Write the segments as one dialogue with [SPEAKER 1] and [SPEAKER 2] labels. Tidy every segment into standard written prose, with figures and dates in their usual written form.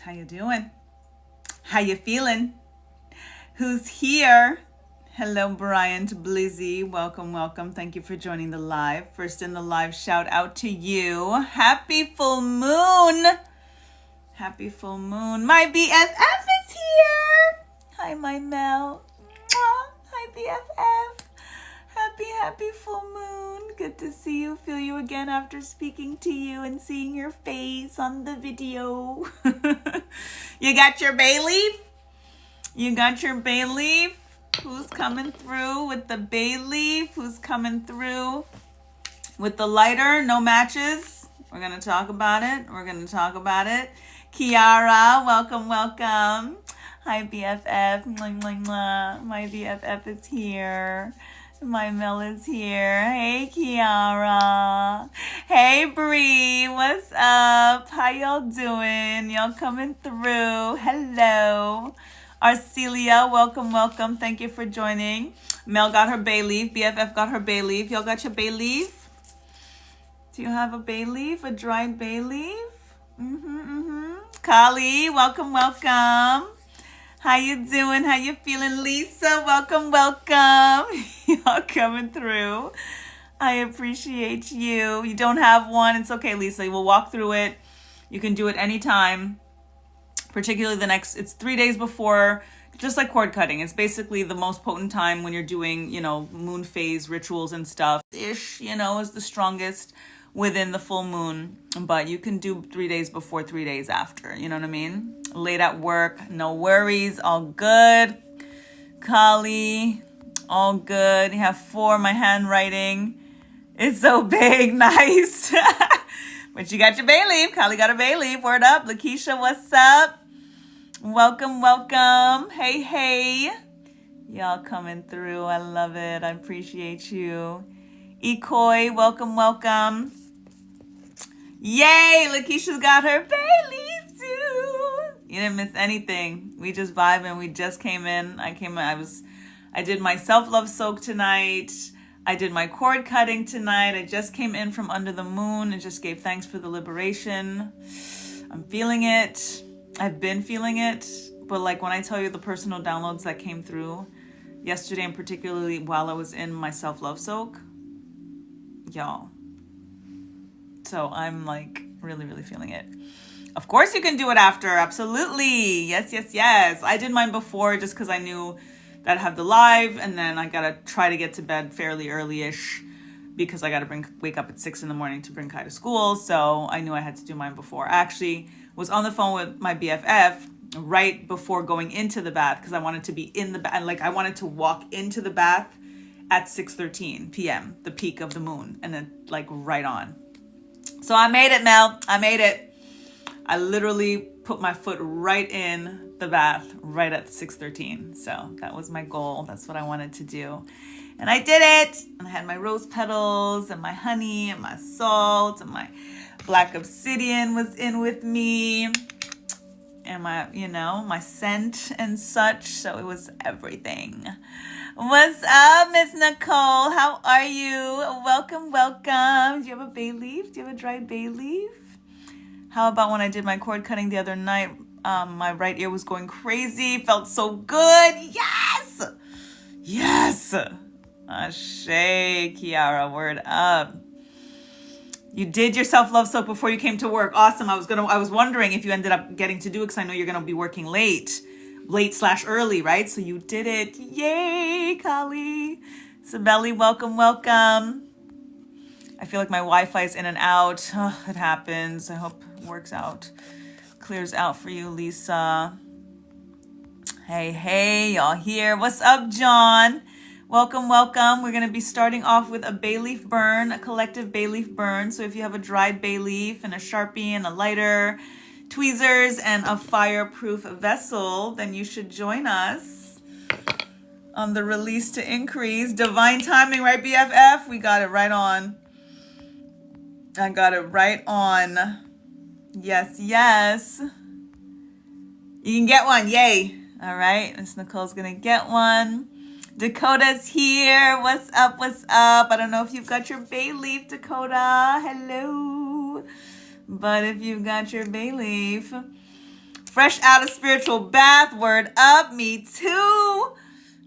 [SPEAKER 1] How you doing? How you feeling? Who's here? Hello, Bryant Blizzy. Welcome, welcome. Thank you for joining the live. First in the live, shout out to you. Happy full moon. Happy full moon. My BFF is here. Hi, my Mel. Mwah. Hi, BFF. Happy full moon. Good to see you, feel you again after speaking to you and seeing your face on the video. You got your bay leaf? You got your bay leaf? Who's coming through with the bay leaf? Who's coming through with the lighter? No matches? We're going to talk about it. Kiara, welcome, welcome. Hi, BFF. Mwah, mwah, mwah. My BFF is here. My Mel is here. Hey, Kiara. Hey, Bree. What's up? How y'all doing? Y'all coming through? Hello. Arcelia, welcome, welcome. Thank you for joining. Mel got her bay leaf. BFF got her bay leaf. Y'all got your bay leaf? Do you have a bay leaf? A dried bay leaf? Kali, welcome, welcome. How you doing? How you feeling? Lisa, welcome, welcome. Y'all coming through. I appreciate you. You don't have one. It's okay, Lisa. We'll walk through it. You can do it anytime. Particularly it's 3 days before, just like cord cutting. It's basically the most potent time when you're doing, moon phase rituals and stuff. Ish, is the strongest within the full moon. But you can do 3 days before, 3 days after. You know what I mean? Late at work, no worries, all good. Kali, all good. You have 4, my handwriting. It's so big, nice. But you got your bay leaf. Kali got a bay leaf. Word up. Lakeisha, what's up? Welcome, welcome. Hey, hey. Y'all coming through. I love it. I appreciate you. Ikoi, welcome, welcome. Yay, Lakeisha's got her bay leaf too. You didn't miss anything. We just vibing. We just came in. I did my self-love soak tonight. I did my cord cutting tonight. I just came in from under the moon and just gave thanks for the liberation. I'm feeling it. I've been feeling it. But like when I tell you the personal downloads that came through yesterday, and particularly while I was in my self-love soak, y'all. So I'm like really, really feeling it. Of course you can do it after. Absolutely. Yes, yes, yes. I did mine before just because I knew that I'd have the live, and then I got to try to get to bed fairly early-ish because I got to wake up at 6 a.m. to bring Kai to school. So I knew I had to do mine before. I actually was on the phone with my BFF right before going into the bath because I wanted to be in the bath. Like I wanted to walk into the bath at 6:13 p.m., the peak of the moon, and then like right on. So I made it, Mel. I made it. I literally put my foot right in the bath right at 6:13. So that was my goal. That's what I wanted to do. And I did it. And I had my rose petals and my honey and my salt and my black obsidian was in with me. And my scent and such. So it was everything. What's up, Miss Nicole? How are you? Welcome, welcome. Do you have a bay leaf? Do you have a dried bay leaf? How about when I did my cord cutting the other night? My right ear was going crazy. Felt so good. Yes! Yes! Ashe, Kiara, word up. You did your self-love soak before you came to work. Awesome. I was wondering if you ended up getting to do it because I know you're going to be working late/early, right? So you did it. Yay, Kali. Sabelli, welcome, welcome. I feel like my Wi-Fi is in and out. Oh, it happens. I hope it works out. Clears out for you, Lisa. Hey, hey, y'all here. What's up, John? Welcome, welcome. We're going to be starting off with a bay leaf burn, a collective bay leaf burn. So if you have a dried bay leaf and a Sharpie and a lighter, tweezers, and a fireproof vessel, then you should join us on the release to increase. Divine timing, right, BFF? We got it right on. I got it right on. Yes, yes. You can get one. Yay. All right. Miss Nicole's going to get one. Dakota's here. What's up? What's up? I don't know if you've got your bay leaf, Dakota. Hello. But if you've got your bay leaf, Fresh out of spiritual bath. Word up. Me too.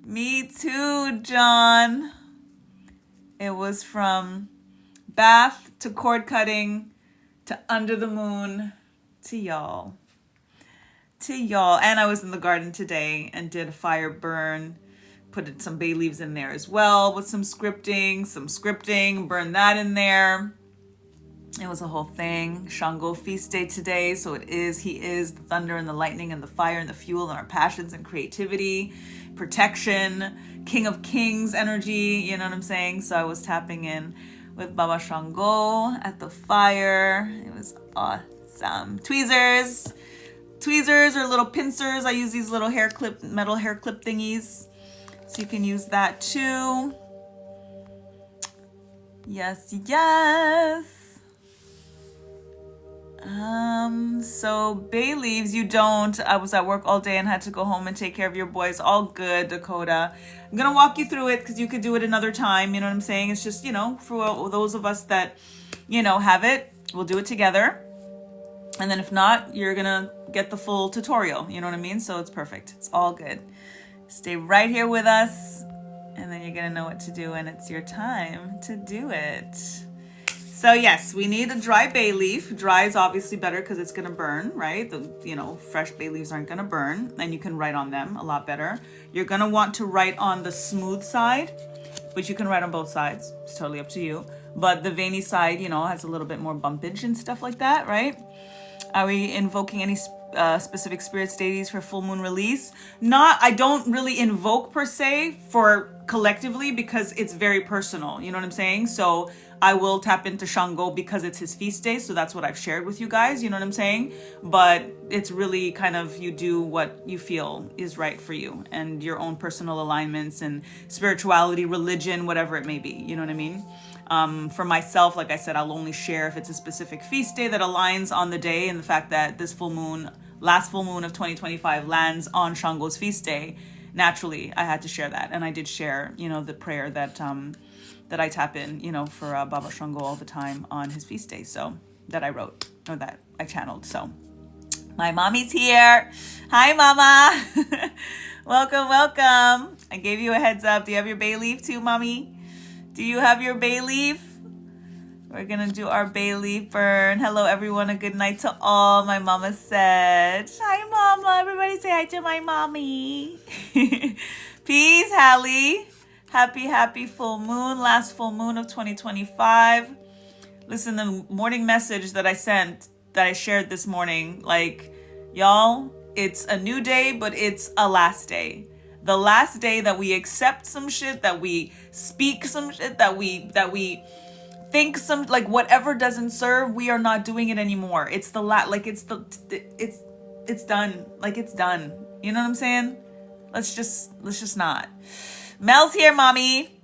[SPEAKER 1] Me too, John. It was from bath to cord cutting to under the moon to y'all. And I was in the garden today and did a fire burn, put some bay leaves in there as well with some scripting, burned that in there. It was a whole thing. Shango feast day today, so he is the thunder and the lightning and the fire and the fuel and our passions and creativity, protection, King of Kings energy, you know what I'm saying? So I was tapping in with Baba Shango at the fire. It was awesome. Tweezers or little pincers. I use these little metal hair clip thingies. So you can use that too. Yes. So bay leaves, you don't. I was at work all day and had to go home and take care of your boys. All good, Dakota. I'm gonna walk you through it because you could do it another time. You know what I'm saying? It's just, for those of us that, have it, we'll do it together. And then if not, you're gonna get the full tutorial. You know what I mean? So it's perfect. It's all good. Stay right here with us, and then you're gonna know what to do, and it's your time to do it. So yes, we need a dry bay leaf. Dry is obviously better because it's gonna burn, right? Fresh bay leaves aren't gonna burn, and you can write on them a lot better. You're gonna want to write on the smooth side, but you can write on both sides. It's totally up to you. But the veiny side, has a little bit more bumpage and stuff like that, right? Are we invoking any specific spirit deities for full moon release? I don't really invoke per se for collectively because it's very personal. You know what I'm saying? So I will tap into Shango because it's his feast day. So that's what I've shared with you guys. You know what I'm saying? But it's really kind of, you do what you feel is right for you and your own personal alignments and spirituality, religion, whatever it may be. You know what I mean? For myself, like I said, I'll only share if it's a specific feast day that aligns on the day, and the fact that this last full moon of 2025 lands on Shango's feast day. Naturally, I had to share that, and I did share, the prayer that I tap in, for Baba Shango all the time on his feast day. So that I wrote or that I channeled. So my mommy's here. Hi, mama. Welcome. I gave you a heads up. Do you have your bay leaf too, mommy? Do you have your bay leaf? We're going to do our bay leaf burn. Hello, everyone. A good night to all. My mama said. Hi, mama. Everybody say hi to my mommy. Peace, Hallie. Happy full moon. Last full moon of 2025. Listen, the morning message that I shared this morning, y'all, it's a new day, but it's a last day. The last day that we accept some shit, that we speak some shit, that we think some, whatever doesn't serve, we are not doing it anymore. It's the it's done. It's done. You know what I'm saying? Let's just not. Mel's here, mommy.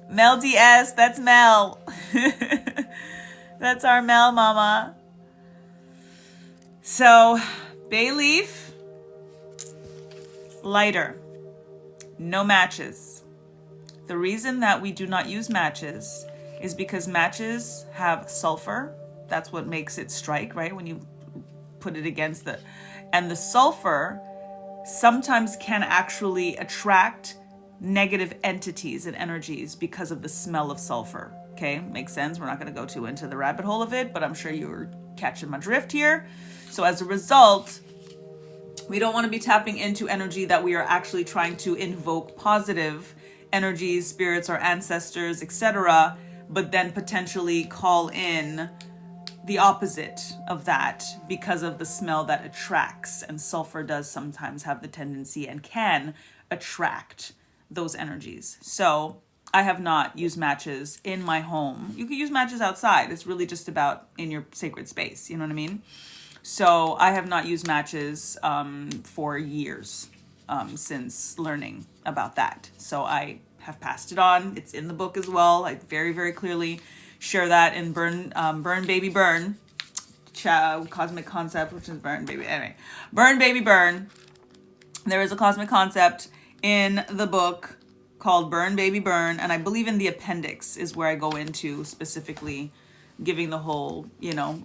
[SPEAKER 1] Mel DS, that's Mel. That's our Mel, mama. So, bay leaf, lighter. No matches. The reason that we do not use matches is because matches have sulfur. That's what makes it strike, right? When you put it against and the sulfur sometimes can actually attract negative entities and energies because of the smell of sulfur. Okay, makes sense. We're not going to go too into the rabbit hole of it, but I'm sure you're catching my drift here. So as a result, we don't want to be tapping into energy that we are actually trying to invoke positive energies, spirits, or ancestors, etc., but then potentially call in the opposite of that because of the smell that attracts. And sulfur does sometimes have the tendency and can attract those energies. So I have not used matches in my home. You can use matches outside. It's really just about in your sacred space. You know what I mean? So I have not used matches for years since learning about that. So I have passed it on. It's in the book as well. I very, very clearly share that in Burn Baby Burn, Cosmic Concept, which is Burn Baby. Anyway, Burn Baby Burn. There is a cosmic concept in the book called Burn Baby Burn, and I believe in the appendix is where I go into specifically giving the whole,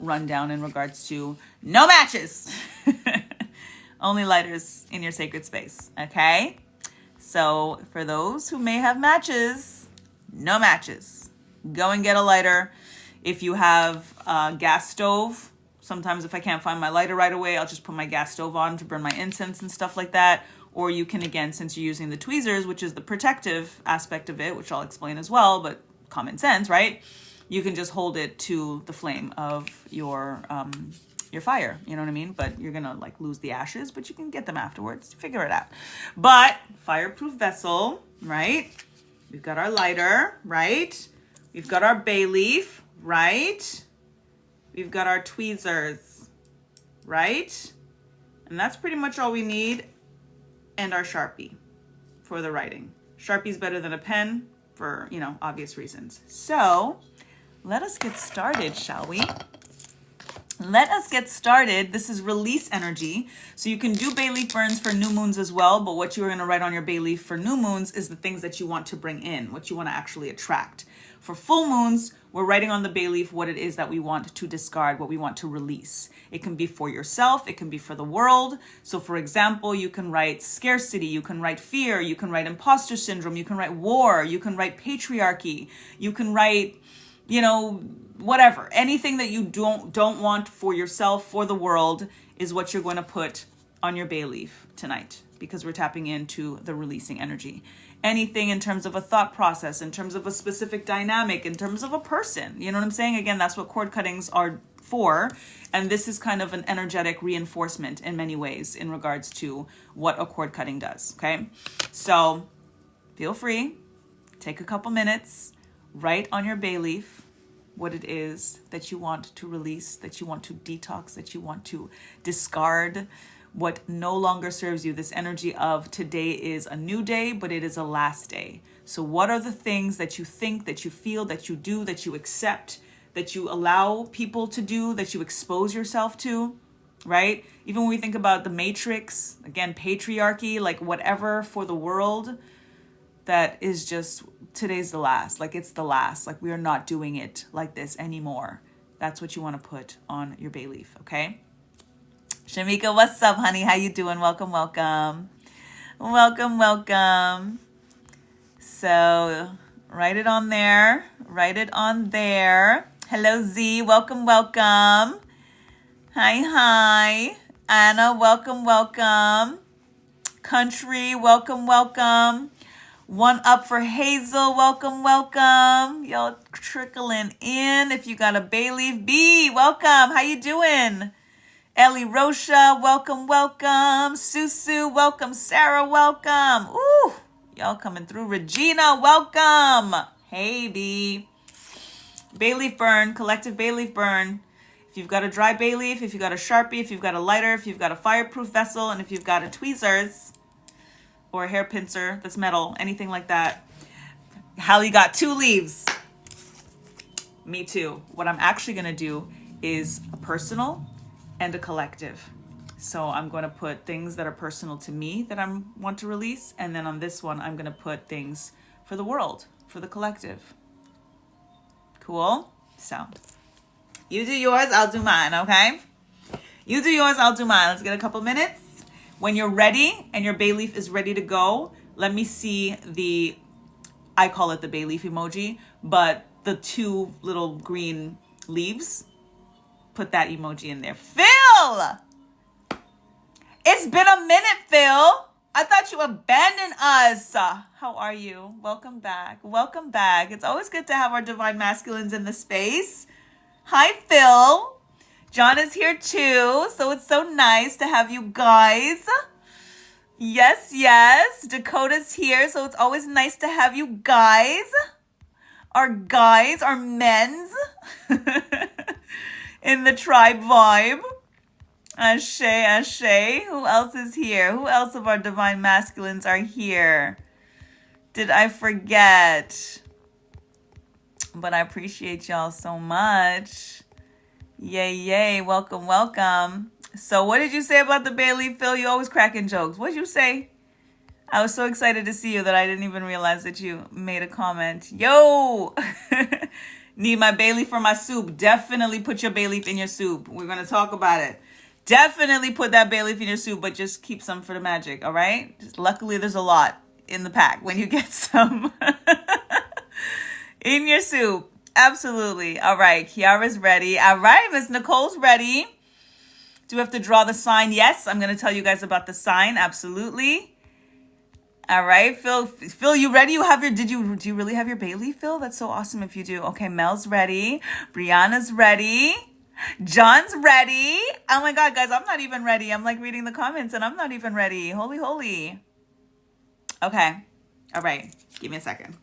[SPEAKER 1] rundown in regards to no matches. Only lighters in your sacred space, okay? So for those who may have matches, no matches. Go and get a lighter. If you have a gas stove, sometimes if I can't find my lighter right away, I'll just put my gas stove on to burn my incense and stuff like that. Or you can, again, since you're using the tweezers, which is the protective aspect of it, which I'll explain as well, but common sense, right? You can just hold it to the flame of your fire, you know what I mean? But you're gonna like lose the ashes, but you can get them afterwards. Figure it out. But fireproof vessel, right? We've got our lighter, right? We've got our bay leaf, right? We've got our tweezers, right? And that's pretty much all we need. And our Sharpie for the writing. Sharpie's better than a pen for, you know, obvious reasons. So let us get started, shall we? Let us get started. This is release energy. So you can do bay leaf burns for new moons as well, but what you're going to write on your bay leaf for new moons is the things that you want to bring in, what you want to actually attract. For full moons, we're writing on the bay leaf what it is that we want to discard, what we want to release. It can be for yourself, it can be for the world. So for example, you can write scarcity, you can write fear, you can write imposter syndrome, you can write war, you can write patriarchy, you can write, you know, whatever. Anything that you don't want for yourself, for the world, is what you're going to put on your bay leaf tonight, because we're tapping into the releasing energy. Anything in terms of a thought process, in terms of a specific dynamic, in terms of a person. You know what I'm saying? Again, that's what cord cuttings are for. And this is kind of an energetic reinforcement in many ways in regards to what a cord cutting does. Okay. So feel free, take a couple minutes, write on your bay leaf what it is that you want to release, that you want to detox, that you want to discard, what no longer serves you. This energy of today is a new day, but it is a last day. So what are the things that you think, that you feel, that you do, that you accept, that you allow people to do, that you expose yourself to, right? Even when we think about the Matrix, again, patriarchy, like whatever for the world, that is just, today's the last. Like it's the last. Like we are not doing it like this anymore. That's what you want to put on your bay leaf, okay? Shamika, what's up, honey? How you doing? Welcome, welcome. Welcome, welcome. So write it on there. Write it on there. Hello, Z. Welcome, welcome. Hi, hi. Anna, welcome, welcome. Country, welcome, welcome. One up for Hazel. Welcome, welcome. Y'all trickling in. If you got a bay leaf, B, welcome. How you doing? Ellie Rosha, welcome, welcome. Susu, welcome. Sarah, welcome. Ooh, y'all coming through. Regina, welcome. Hey, B. Bay leaf burn, collective bay leaf burn. If you've got a dry bay leaf, if you've got a Sharpie, if you've got a lighter, if you've got a fireproof vessel, and if you've got a tweezers or a hair pincer that's metal, anything like that. Hallie got 2 leaves. Me too. What I'm actually going to do is a personal and a collective. So I'm going to put things that are personal to me that I want to release. And then on this one, I'm going to put things for the world, for the collective. Cool? So you do yours, I'll do mine, okay? You do yours, I'll do mine. Let's get a couple minutes. When you're ready and your bay leaf is ready to go, let me see the, I call it the bay leaf emoji, but the 2 little green leaves. Put that emoji in there. Phil! It's been a minute, Phil. I thought you abandoned us. How are you? Welcome back. Welcome back. It's always good to have our divine masculines in the space. Hi, Phil. John is here too, so it's so nice to have you guys. Yes, yes. Dakota's here, so it's always nice to have you guys. Our guys, our men's in the tribe vibe. Ashe, ashe. Who else is here? Who else of our divine masculines are here? Did I forget? But I appreciate y'all so much. Yay, yay. Welcome, welcome. So what did you say about the bay leaf, Phil? You always cracking jokes. What did you say? I was so excited to see you that I didn't even realize that you made a comment. Yo! Need my bay leaf for my soup. Definitely put your bay leaf in your soup. We're going to talk about it. Definitely put that bay leaf in your soup, but just keep some for the magic, all right? Just luckily, there's a lot in the pack when you get some in your soup. Absolutely. All right, Kiara's ready. All right, Miss Nicole's ready. Do we have to draw the sign? Yes, I'm going to tell you guys about the sign. Absolutely. All right, Phil, you ready? Do you really have your bay leaf, Phil? That's so awesome if you do. Okay, Mel's ready. Brianna's ready. John's ready. Oh my God, guys, I'm not even ready. I'm like reading the comments and I'm not even ready. Holy, holy. Okay. All right. Give me a second.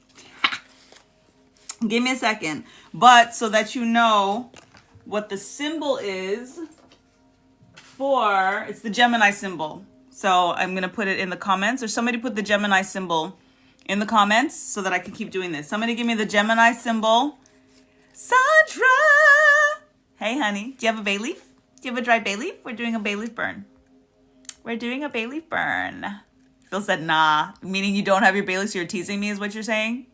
[SPEAKER 1] Give me a second. But so that you know what the symbol is for, it's the Gemini symbol. So I'm going to put it in the comments, or somebody put the Gemini symbol in the comments so that I can keep doing this. Somebody give me the Gemini symbol. Sandra. Hey, honey, do you have a bay leaf? Do you have a dry bay leaf? We're doing a bay leaf burn. We're doing a bay leaf burn. Phil said, nah, meaning you don't have your bay leaf, so you're teasing me is what you're saying?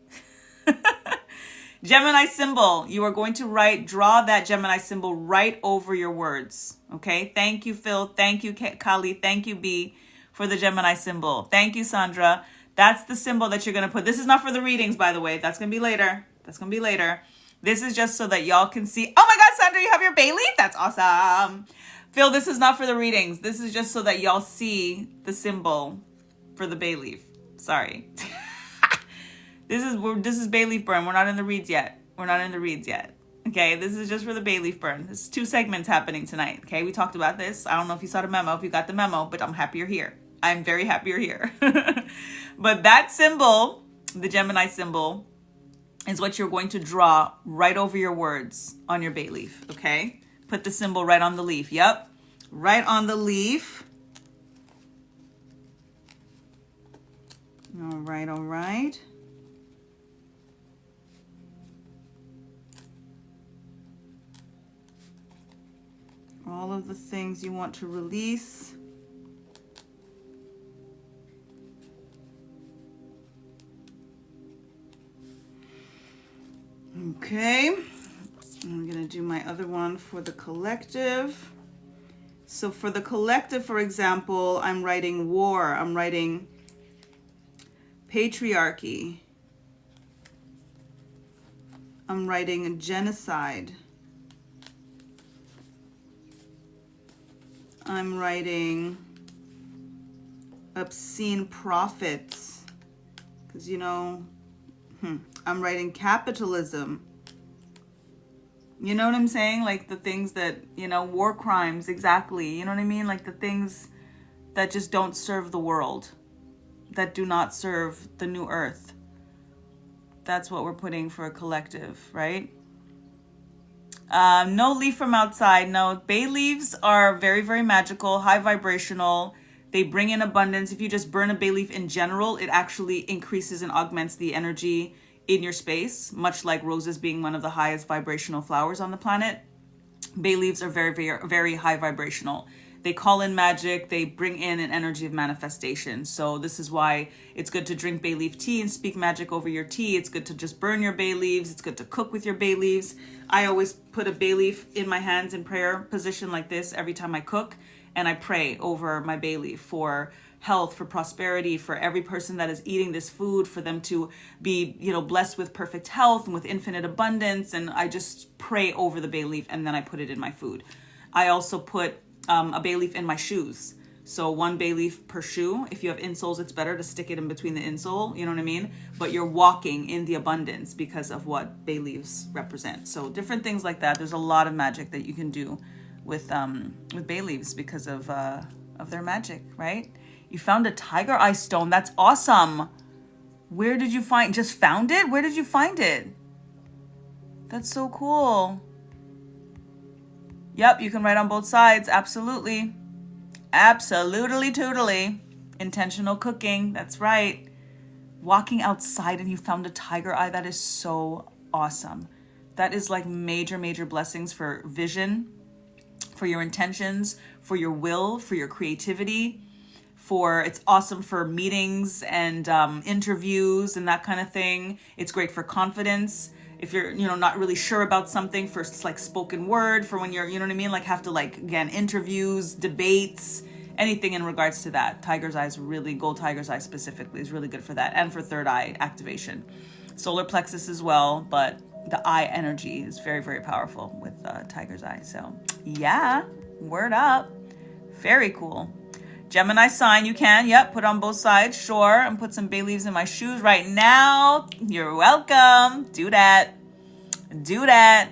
[SPEAKER 1] Gemini symbol. You are going to draw that Gemini symbol right over your words. Okay. Thank you, Phil. Thank you, Kali. Thank you, B, for the Gemini symbol. Thank you, Sandra. That's the symbol that you're going to put. This is not for the readings, by the way. That's going to be later. That's going to be later. This is just so that y'all can see. Oh my God, Sandra, you have your bay leaf? That's awesome. Phil, this is not for the readings. This is just so that y'all see the symbol for the bay leaf. Sorry. This is bay leaf burn. We're not in the reads yet. We're not in the reads yet. Okay, this is just for the bay leaf burn. There's 2 segments happening tonight. Okay, we talked about this. I don't know if you saw the memo, if you got the memo, but I'm happy you're here. I'm very happy you're here. But that symbol, the Gemini symbol, is what you're going to draw right over your words on your bay leaf. Okay, put the symbol right on the leaf. Yep, right on the leaf. All right, all right. All of the things you want to release. Okay, I'm going to do my other one for the collective. So for the collective, for example, I'm writing war. I'm writing patriarchy. I'm writing genocide. I'm writing obscene profits, because, you know, I'm writing capitalism. You know what I'm saying? Like the things that, you know, war crimes, exactly. You know what I mean? Like the things that just don't serve the world, that do not serve the new earth. That's what we're putting for a collective, right? No leaf from outside. No, bay leaves are very, very magical, high vibrational. They bring in abundance. If you just burn a bay leaf in general, it actually increases and augments the energy in your space, much like roses being one of the highest vibrational flowers on the planet. Bay leaves are very, very, very high vibrational. They call in magic. They bring in an energy of manifestation. So this is why it's good to drink bay leaf tea and speak magic over your tea. It's good to just burn your bay leaves. It's good to cook with your bay leaves. I always put a bay leaf in my hands in prayer position like this every time I cook. And I pray over my bay leaf for health, for prosperity, for every person that is eating this food, for them to be, you know, blessed with perfect health and with infinite abundance. And I just pray over the bay leaf and then I put it in my food. I also put a bay leaf in my shoes. So 1 bay leaf per shoe. If you have insoles, it's better to stick it in between the insole. You know what I mean? But you're walking in the abundance because of what bay leaves represent. So different things like that. There's a lot of magic that you can do with bay leaves because of their magic, right? You found a tiger eye stone. That's awesome. Where did you just found it? Where did you find it? That's so cool. Yep, you can write on both sides. Absolutely. Absolutely, totally. Intentional cooking. That's right. Walking outside and you found a tiger eye. That is so awesome. That is like major, major blessings for vision, for your intentions, for your will, for your creativity. It's awesome for meetings and interviews and that kind of thing. It's great for confidence. if you're, you know, not really sure about something, for like spoken word, for when you're, you know what I mean, like have to like, again, interviews, debates, anything in regards to that. Tiger's Eye is really, gold tiger's eye specifically is really good for that, and for third eye activation. Solar plexus as well, but the eye energy is very, very powerful with tiger's eye. So yeah, word up. Very cool. Gemini sign, you can, yep, put on both sides, sure, and put some bay leaves in my shoes right now. You're welcome. Do that. Do that.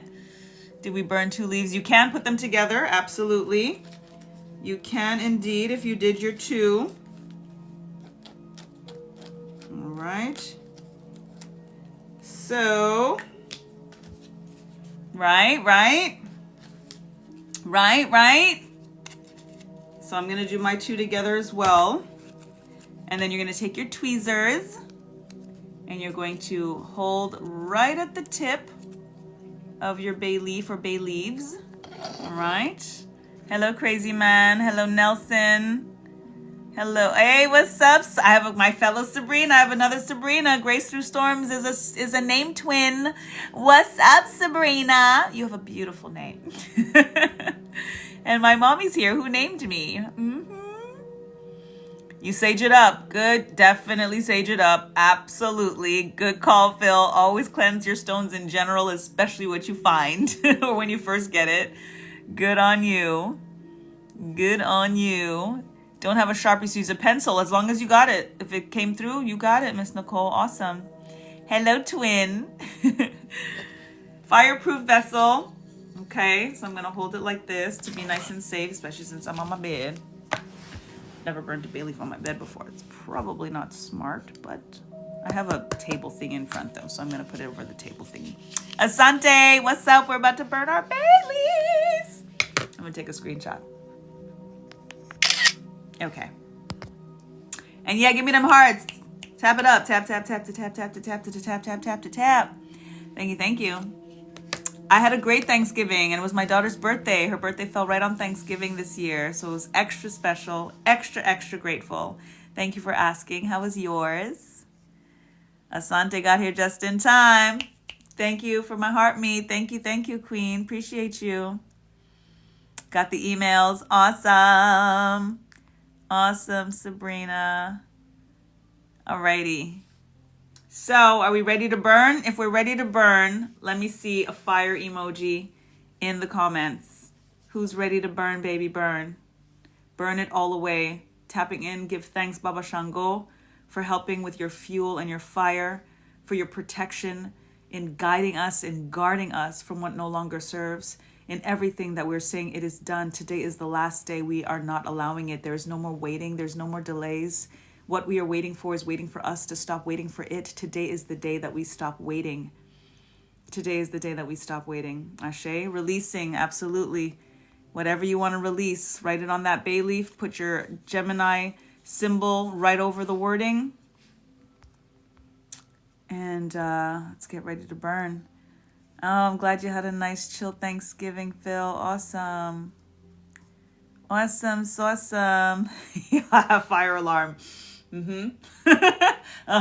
[SPEAKER 1] Did we burn 2 leaves? You can put them together, absolutely. You can indeed if you did your 2. All right. So, right. So I'm gonna do my 2 together as well. And then you're gonna take your tweezers and you're going to hold right at the tip of your bay leaf or bay leaves. All right. Hello, Crazy Man. Hello, Nelson. Hello. Hey, what's up? I have my fellow Sabrina. I have another Sabrina. Grace Through Storms is a name twin. What's up, Sabrina? You have a beautiful name. And my mommy's here who named me. You sage it up. Good. Definitely sage it up. Absolutely. Good call, Phil. Always cleanse your stones in general, especially what you find or when you first get it. Good on you. Good on you. Don't have a Sharpie, so use a pencil as long as you got it. If it came through, you got it, Miss Nicole. Awesome. Hello, twin. Fireproof vessel. Okay, so I'm going to hold it like this to be nice and safe, especially since I'm on my bed. Never burned a bay leaf on my bed before. It's probably not smart, but I have a table thing in front though, so I'm going to put it over the table thingy. Asante, what's up? We're about to burn our bay leaves. I'm going to take a screenshot. Okay. And yeah, give me them hearts. Tap it up. Tap, tap, tap, to tap, tap, to tap, to tap, tap, tap, to tap. Thank you, thank you. I had a great Thanksgiving, and it was my daughter's birthday. Her birthday fell right on Thanksgiving this year, so it was extra special, extra grateful. Thank you for asking. How was yours? Asante got here just in time. Thank you for my heart meet. Thank you, Queen. Appreciate you. Got the emails. Awesome. Awesome, Sabrina. Alrighty. So, are we ready to burn? If we're ready to burn, let me see a fire emoji in the comments. Who's ready to burn, baby, burn? Burn it all away. Tapping in, give thanks, Baba Shango, for helping with your fuel and your fire, for your protection in guiding us and guarding us from what no longer serves. In everything that we're saying, it is done. Today is the last day. We are not allowing it. There is no more waiting. There's no more delays. What we are waiting for is waiting for us to stop waiting for it. Today is the day that we stop waiting. Today is the day that we stop waiting. Ashe, releasing, absolutely. Whatever you want to release, write it on that bay leaf. Put your Gemini symbol right over the wording. And let's get ready to burn. Oh, I'm glad you had a nice chill Thanksgiving, Phil. Awesome. Awesome, so awesome. Fire alarm. I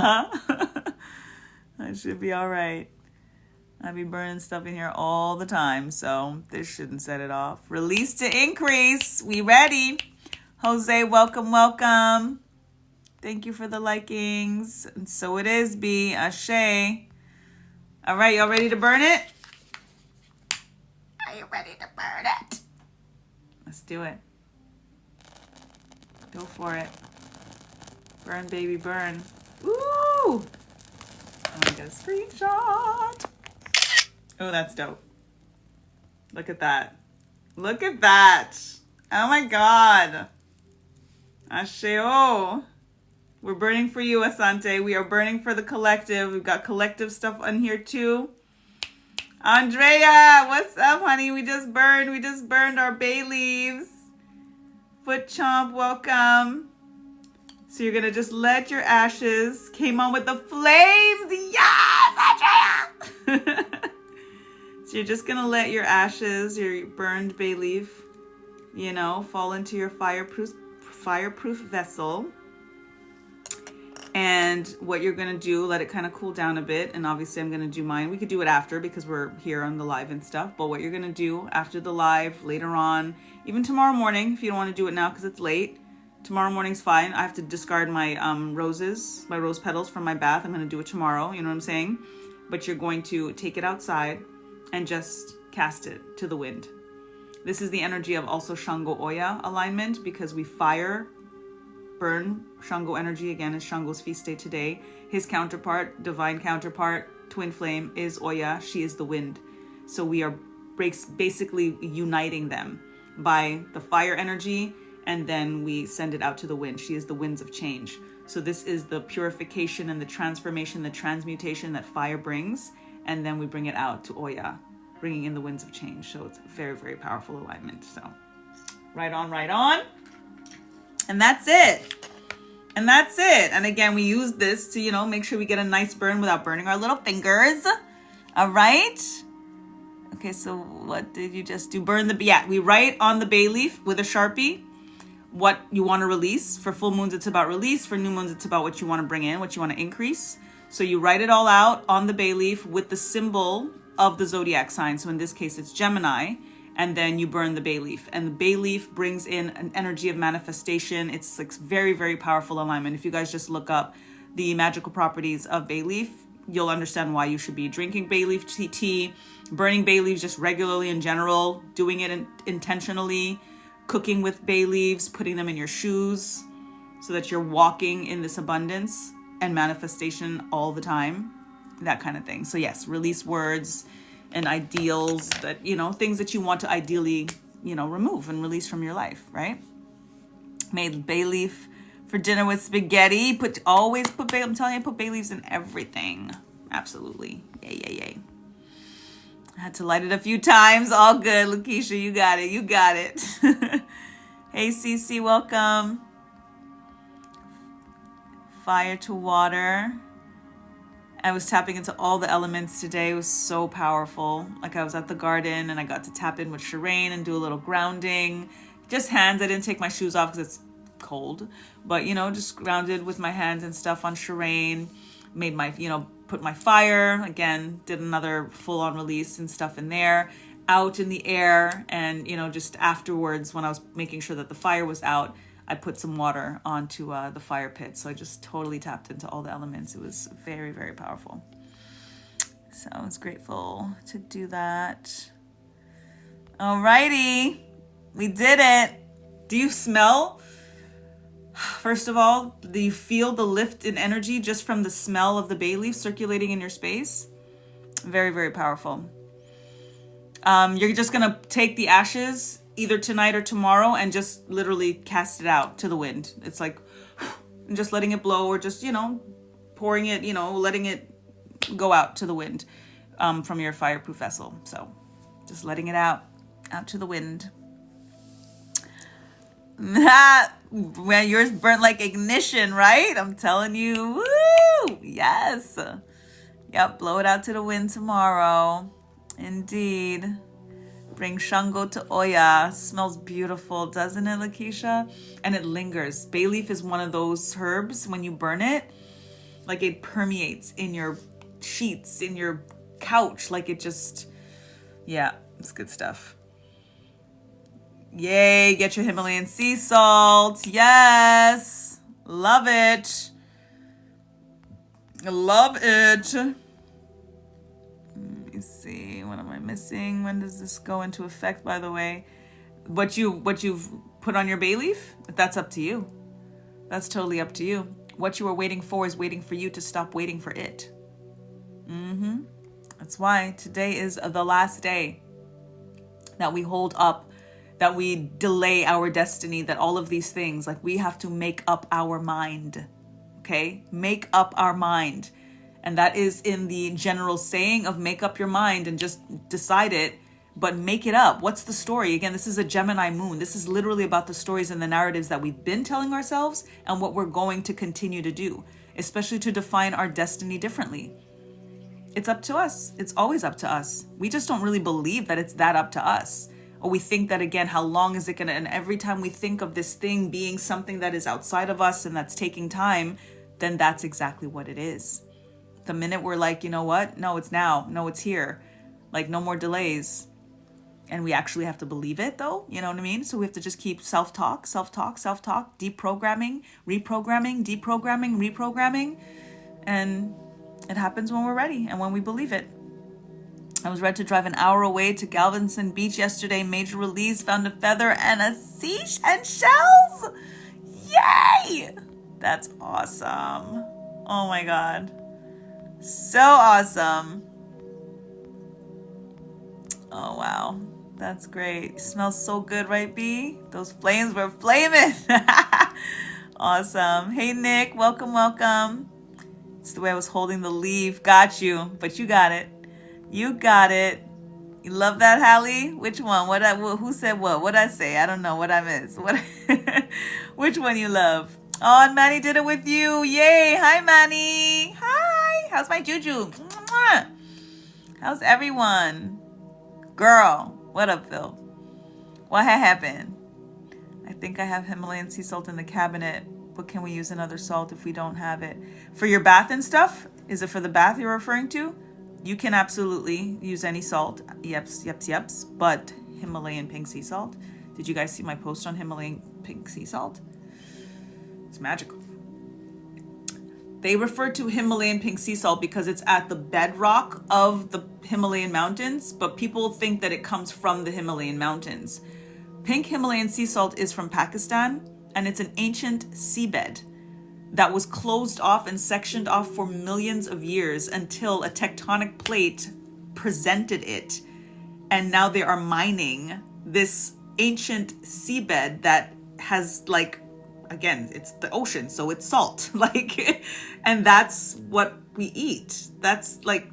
[SPEAKER 1] should be all right. I be burning stuff in here all the time, so this shouldn't set it off. Release to increase. We ready. Jose, welcome. Thank you for the likings. And so it is, B. Ashe. All right, y'all ready to burn it? Are you ready to burn it? Let's do it. Go for it. Burn, baby, burn. Ooh! I'm gonna get a screenshot. Oh, that's dope. Look at that. Look at that. Oh my God. Asheo. We're burning for you, Asante. We are burning for the collective. We've got collective stuff on here too. Andrea, what's up, honey? We just burned our bay leaves. Foot Chomp, welcome. So you're gonna just let your ashes, came on with the flames. Yes, Andrea! So you're just gonna let your ashes, your burned bay leaf, fall into your fireproof vessel. And what you're going to do, let it kind of cool down a bit. And obviously I'm going to do mine. We could do it after because we're here on the live and stuff. But what you're going to do after the live, later on, even tomorrow morning, if you don't want to do it now because it's late, tomorrow morning's fine. I have to discard my roses, my rose petals from my bath. I'm going to do it tomorrow. You know what I'm saying? But you're going to take it outside and just cast it to the wind. This is the energy of also Shango Oya alignment because we fire, burn Shango energy. Again, is Shango's feast day today. His counterpart, divine counterpart, twin flame is Oya. She is the wind. So we are basically uniting them by the fire energy, and then we send it out to the wind. She is the winds of change. So this is the purification and the transformation, the transmutation that fire brings, and then we bring it out to Oya, bringing in the winds of change. So it's a very, very powerful alignment. So right on, right on. And that's it. And that's it. And again, we use this to, you know, make sure we get a nice burn without burning our little fingers. All right. Okay, so what did you just do? Burn the, yeah, we write on the bay leaf with a Sharpie what you want to release. For full moons, it's about release. For new moons, it's about what you want to bring in, what you want to increase. So you write it all out on the bay leaf with the symbol of the zodiac sign. So in this case, it's Gemini. And then you burn the bay leaf. And the bay leaf brings in an energy of manifestation. It's like very, very powerful alignment. If you guys just look up the magical properties of bay leaf, you'll understand why you should be drinking bay leaf tea, burning bay leaves just regularly in general, doing it intentionally, cooking with bay leaves, putting them in your shoes so that you're walking in this abundance and manifestation all the time, that kind of thing. So yes, release words and ideals that, you know, things that you want to ideally, you know, remove and release from your life, right? Made bay leaf for dinner with spaghetti. Always put bay, I'm telling you, I put bay leaves in everything. Absolutely. Yay, yay, yay. I had to light it a few times. All good. Lakeisha, you got it. You got it. Hey, Cece, welcome. Fire to water. I was tapping into all the elements today. It was so powerful. Like I was at the garden and I got to tap in with Shireen and do a little grounding. Just hands. I didn't take my shoes off because it's cold. But, you know, just grounded with my hands and stuff on Shireen. Made my, you know, put my fire. Again, did another full-on release and stuff in there. Out in the air. And, you know, just afterwards when I was making sure that the fire was out, I put some water onto the fire pit. So I just totally tapped into all the elements. It was very, very powerful. So I was grateful to do that. Alrighty. We did it. Do you smell? First of all, do you feel the lift in energy just from the smell of the bay leaf circulating in your space? Very, very powerful. You're just going to take the ashes either tonight or tomorrow and just literally cast it out to the wind. It's like just letting it blow or just, you know, pouring it, you know, letting it go out to the wind from your fireproof vessel. So just letting it out to the wind. When yours burnt like ignition, right? I'm telling you. Woo! Yes. Yep, blow it out to the wind tomorrow. Indeed. Bring Shango to Oya. Smells beautiful, doesn't it, Lakeisha? And it lingers. Bay leaf is one of those herbs, when you burn it, like it permeates in your sheets, in your couch. Like it just, yeah, it's good stuff. Yay, get your Himalayan sea salt. Yes. Love it. Love it. Let me see. What am I missing? When does this go into effect, by the way? What you've put on your bay leaf, that's up to you. That's totally up to you. What you are waiting for is waiting for you to stop waiting for it. That's why today is the last day that we hold up, that we delay our destiny, that all of these things, like we have to make up our mind. Okay? Make up our mind. And that is in the general saying of make up your mind and just decide it, but make it up. What's the story? Again, this is a Gemini moon. This is literally about the stories and the narratives that we've been telling ourselves and what we're going to continue to do, especially to define our destiny differently. It's up to us. It's always up to us. We just don't really believe that it's that up to us. Or we think that, again, how long is it going to, and every time we think of this thing being something that is outside of us and that's taking time, then that's exactly what it is. The minute we're like, you know what? No, it's now. No, it's here. Like, no more delays. And we actually have to believe it, though. You know what I mean? So we have to just keep self-talk, deprogramming, reprogramming, deprogramming, reprogramming. And it happens when we're ready and when we believe it. I was ready to drive an hour away to Galveston Beach yesterday. Major release, found a feather and a sea and shells. Yay! That's awesome. Oh my God. So awesome. Oh wow. That's great. Smells so good, right, B? Those flames were flaming. Awesome. Hey, Nick. Welcome, welcome. It's the way I was holding the leaf. Got you. But you got it. You got it. You love that, Hallie? Which one? Who said what? What'd I say? I don't know what I missed. Which one you love? Oh, and Manny did it with you. Yay. Hi, Manny. Hi. How's my juju? Mwah. How's everyone? Girl. What up, Phil? What happened? I think I have Himalayan sea salt in the cabinet, but can we use another salt if we don't have it? For your bath and stuff? Is it for the bath you're referring to? You can absolutely use any salt. Yeps. But Himalayan pink sea salt. Did you guys see my post on Himalayan pink sea salt? It's magical. They refer to Himalayan pink sea salt because it's at the bedrock of the Himalayan mountains, but people think that it comes from the Himalayan mountains. Pink Himalayan sea salt is from Pakistan, and it's an ancient seabed that was closed off and sectioned off for millions of years until a tectonic plate presented it. And now they are mining this ancient seabed that has, like, again, it's the ocean, so it's salt. Like, and that's what we eat. That's like,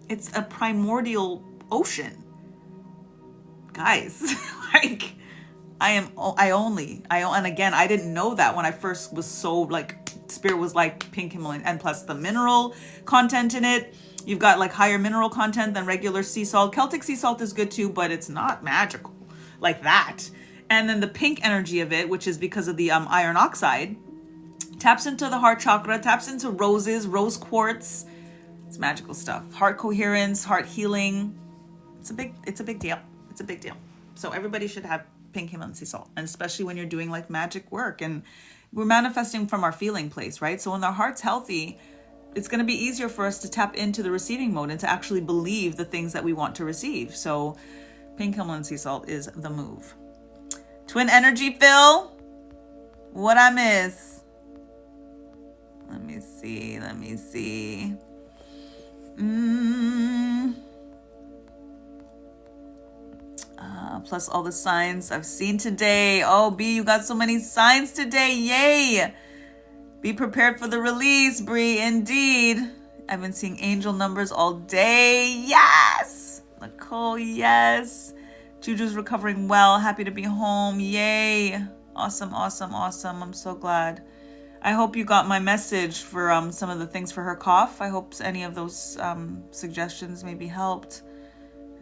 [SPEAKER 1] it's a primordial ocean. Guys, like, and again, I didn't know that when I first was so, like, Spirit was like pink Himalayan, and plus the mineral content in it. You've got like higher mineral content than regular sea salt. Celtic sea salt is good too, but it's not magical like that. And then the pink energy of it, which is because of the iron oxide, taps into the heart chakra, taps into roses, rose quartz. It's magical stuff. Heart coherence, heart healing. It's a big deal. It's a big deal. So everybody should have pink Himalayan sea salt, and especially when you're doing like magic work and we're manifesting from our feeling place, right? So when our heart's healthy, it's going to be easier for us to tap into the receiving mode and to actually believe the things that we want to receive. So pink Himalayan sea salt is the move. Twin energy, Phil. What I miss? Let me see. Plus all the signs I've seen today. Oh, B, you got so many signs today. Yay. Be prepared for the release, Bree. Indeed. I've been seeing angel numbers all day. Yes. Nicole, yes. Juju's recovering well. Happy to be home. Yay. Awesome. I'm so glad. I hope you got my message for some of the things for her cough. I hope any of those suggestions maybe helped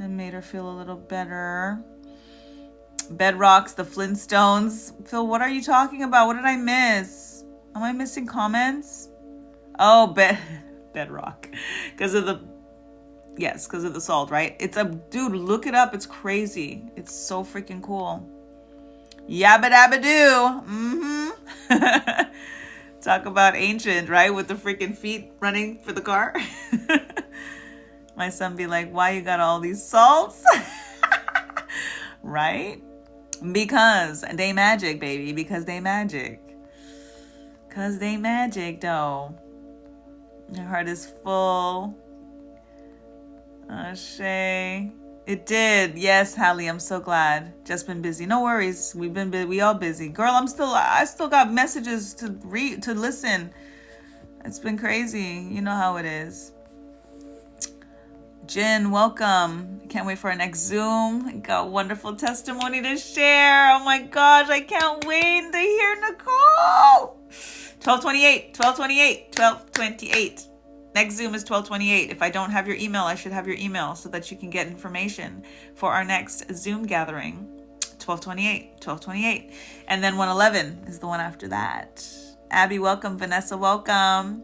[SPEAKER 1] and made her feel a little better. Bedrocks, the Flintstones. Phil, what are you talking about? What did I miss? Am I missing comments? Oh, bedrock. Because of the salt, right? Dude, look it up. It's crazy. It's so freaking cool. Yabba dabba doo. Talk about ancient, right? With the freaking feet running for the car. My son be like, why you got all these salts? Right? Because they magic, baby. Because they magic. Because they magic, though. Your heart is full. Shay. It did. Yes, Hallie, I'm so glad. Just been busy. No worries. We all busy. Girl, I still got messages to read, to listen. It's been crazy. You know how it is. Jen, welcome. Can't wait for our next Zoom. Got a wonderful testimony to share. Oh my gosh, I can't wait to hear Nicole. 1228. Next Zoom is 1228. If I don't have your email, I should have your email so that you can get information for our next Zoom gathering. 1228. And then 111 is the one after that. Abby, welcome. Vanessa, welcome.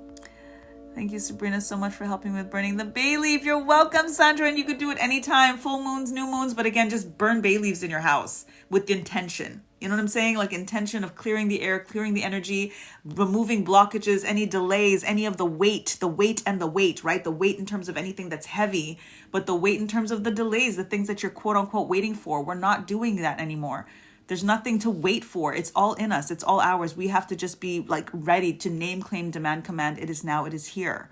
[SPEAKER 1] Thank you, Sabrina, so much for helping with burning the bay leaf. You're welcome, Sandra, and you could do it anytime, full moons, new moons, but again, just burn bay leaves in your house with the intention. You know what I'm saying? Like intention of clearing the air, clearing the energy, removing blockages, any delays, any of the weight and the weight, right? The weight in terms of anything that's heavy, but the weight in terms of the delays, the things that you're quote unquote waiting for. We're not doing that anymore. There's nothing to wait for. It's all in us. It's all ours. We have to just be like ready to name, claim, demand, command. It is now. It is here.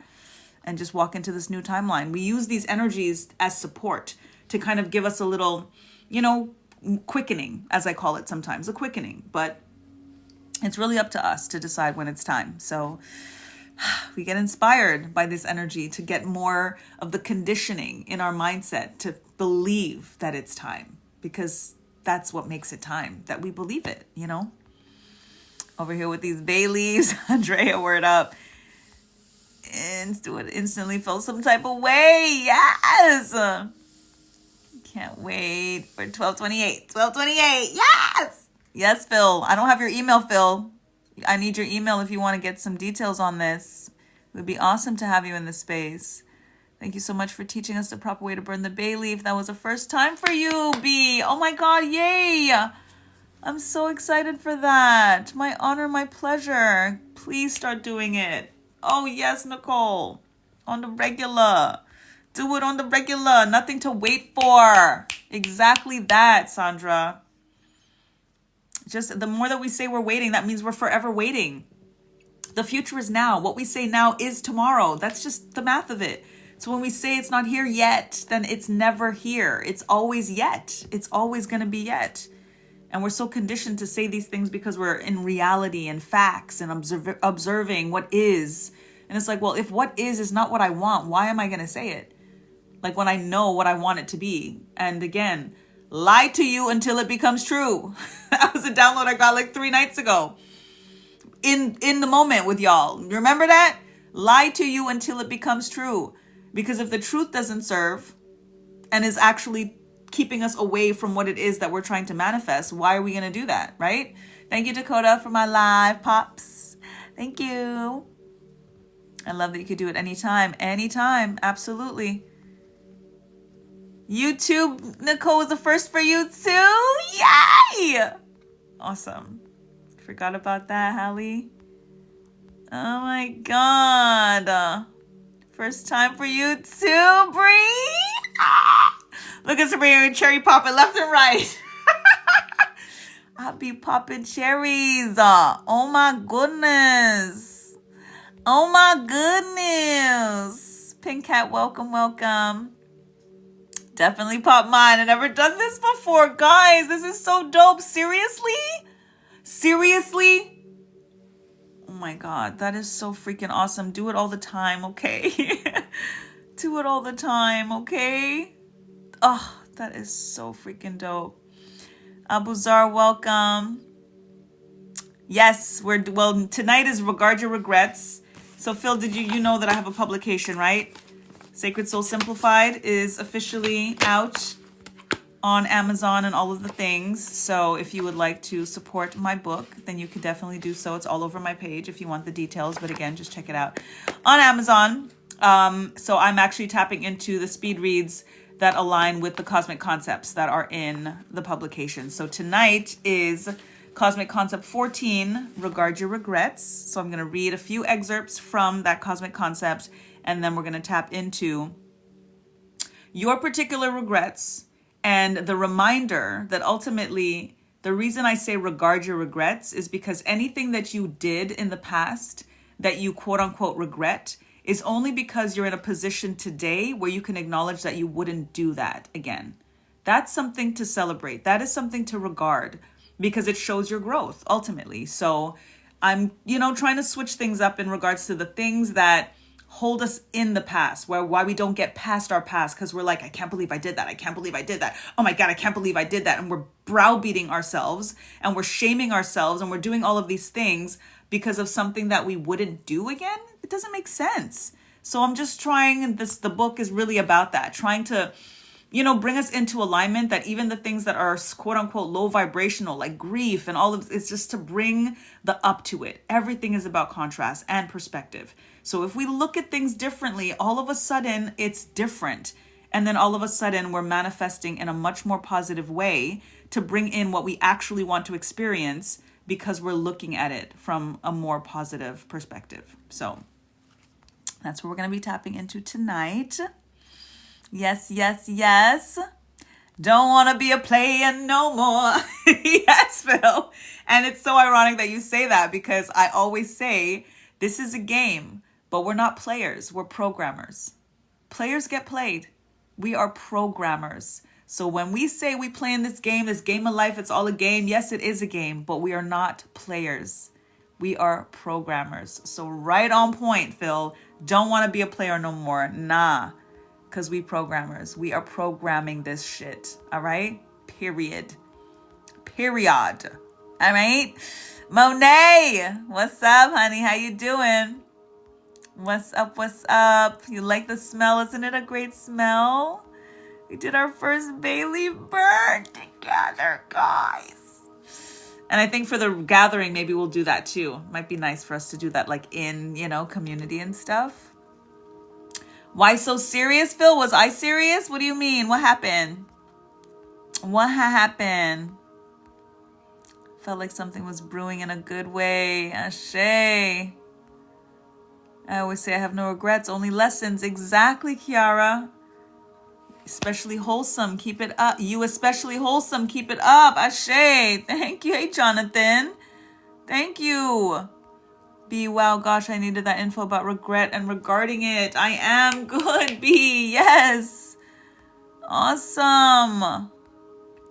[SPEAKER 1] And just walk into this new timeline. We use these energies as support to kind of give us a little, quickening, as I call it sometimes, a quickening. But it's really up to us to decide when it's time. So we get inspired by this energy to get more of the conditioning in our mindset to believe that it's time, because that's what makes it time, that we believe it, Over here with these bay leaves, Andrea, word up. Instantly felt some type of way. Yes. Can't wait for 1228. 1228. Yes. Yes, Phil. I don't have your email, Phil. I need your email if you want to get some details on this. It would be awesome to have you in this space. Thank you so much for teaching us the proper way to burn the bay leaf. That was a first time for you, B. Oh my God, yay. I'm so excited for that. My honor, my pleasure. Please start doing it. Oh yes, Nicole. On the regular. Do it on the regular. Nothing to wait for. Exactly that, Sandra. Just the more that we say we're waiting, that means we're forever waiting. The future is now. What we say now is tomorrow. That's just the math of it. So when we say it's not here yet, then it's never here. It's always yet. It's always going to be yet. And we're so conditioned to say these things because we're in reality and facts and observing what is. And it's like, well, if what is not what I want, why am I going to say it? Like when I know what I want it to be. And again, lie to you until it becomes true. That was a download I got like 3 nights ago. In the moment with y'all. Remember that? Lie to you until it becomes true. Because if the truth doesn't serve and is actually keeping us away from what it is that we're trying to manifest, why are we going to do that, right? Thank you, Dakota, for my live pops. Thank you. I love that you could do it anytime. Anytime. Absolutely. YouTube, Nicole, was the first for you too. Yay! Awesome. Forgot about that, Hallie. Oh my God. First time for you too, Bree. Look at Sabrina cherry popping left and right. I'll be popping cherries. Oh my goodness. Oh my goodness. Pink Cat, welcome, welcome. Definitely pop mine. I've never done this before. Guys, this is so dope. Seriously? Seriously? Oh my God, that is so freaking awesome. Do it all the time, okay? Do it all the time, okay? Oh, that is so freaking dope. Abuzar, welcome. Yes, tonight is Regard Your Regrets. So Phil, did you know that I have a publication, right? Sacred Soul Simplified is officially out on Amazon and all of the things. So if you would like to support my book, then you can definitely do so. It's all over my page if you want the details. But again, just check it out on Amazon. So I'm actually tapping into the speed reads that align with the cosmic concepts that are in the publication. So tonight is Cosmic Concept 14, Regard Your Regrets. So I'm going to read a few excerpts from that cosmic concept, and then we're going to tap into your particular regrets and the reminder that ultimately the reason I say regard your regrets is because anything that you did in the past that you quote unquote regret is only because you're in a position today where you can acknowledge that you wouldn't do that again. That's something to celebrate. That is something to regard because it shows your growth ultimately. So I'm, trying to switch things up in regards to the things that hold us in the past, why we don't get past our past, because we're like, I can't believe I did that. I can't believe I did that. Oh my God, I can't believe I did that. And we're browbeating ourselves and we're shaming ourselves and we're doing all of these things because of something that we wouldn't do again. It doesn't make sense. So I'm just trying, the book is really about that, trying to bring us into alignment, that even the things that are quote unquote low vibrational, like grief and all of it's just to bring the up to it. Everything is about contrast and perspective. So if we look at things differently, all of a sudden it's different. And then all of a sudden we're manifesting in a much more positive way to bring in what we actually want to experience, because we're looking at it from a more positive perspective. So that's what we're going to be tapping into tonight. Yes, yes, yes. Don't want to be a player no more. Yes, Phil. And it's so ironic that you say that, because I always say this is a game, but we're not players. We're programmers. Players get played. We are programmers. So when we say we play in this game of life, it's all a game. Yes, it is a game, but we are not players. We are programmers. So right on point, Phil. Don't want to be a player no more. Nah, because we programmers. We are programming this shit. All right? Period. Period. All right? Monet, what's up, honey? How you doing? What's up? What's up? You like the smell? Isn't it a great smell? We did our first bay leaf burn together, guys. And I think for the gathering, maybe we'll do that too. Might be nice for us to do that, like in, community and stuff. Why so serious, Phil? Was I serious? What do you mean? What happened? What happened? Felt like something was brewing in a good way. Ashe. I always say I have no regrets, only lessons. Exactly, Kiara. Especially wholesome. Keep it up. You especially wholesome. Keep it up. Ashe. Thank you. Hey, Jonathan. Thank you. B, wow, gosh, I needed that info about regret and regarding it. I am good, B. Yes. Awesome.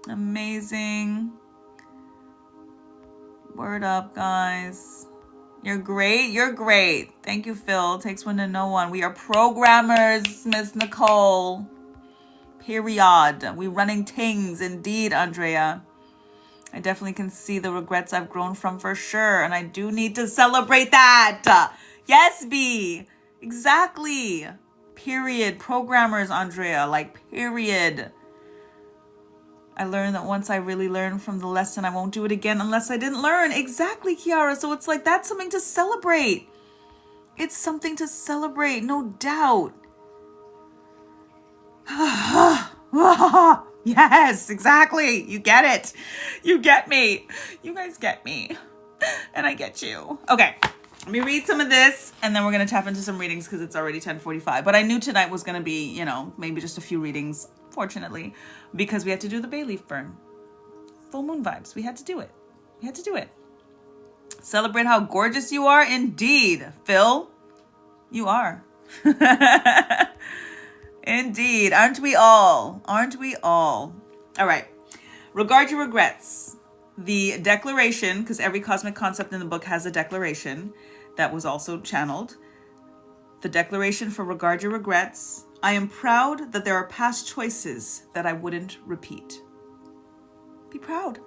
[SPEAKER 1] Amazing. Word up, guys. You're great. You're great. Thank you, Phil. Takes one to know one. We are programmers, Miss Nicole. Period. We running things, indeed, Andrea. I definitely can see the regrets I've grown from for sure. And I do need to celebrate that. Yes, B. Exactly. Period. Programmers, Andrea. Period. I learned that once I really learn from the lesson, I won't do it again unless I didn't learn. Exactly, Kiara. So it's that's something to celebrate. It's something to celebrate, no doubt. Yes, exactly. You get it. You get me. You guys get me. And I get you. Okay. Let me read some of this, and then we're going to tap into some readings because it's already 10:45. But I knew tonight was going to be, maybe just a few readings, fortunately, because we had to do the bay leaf burn. Full moon vibes. We had to do it. We had to do it. Celebrate how gorgeous you are. Indeed, Phil. You are. Indeed. Aren't we all? Aren't we all? All right. Regard your regrets. The declaration, because every cosmic concept in the book has a declaration that was also channeled. The declaration for regard your regrets. I am proud that there are past choices that I wouldn't repeat. Be proud.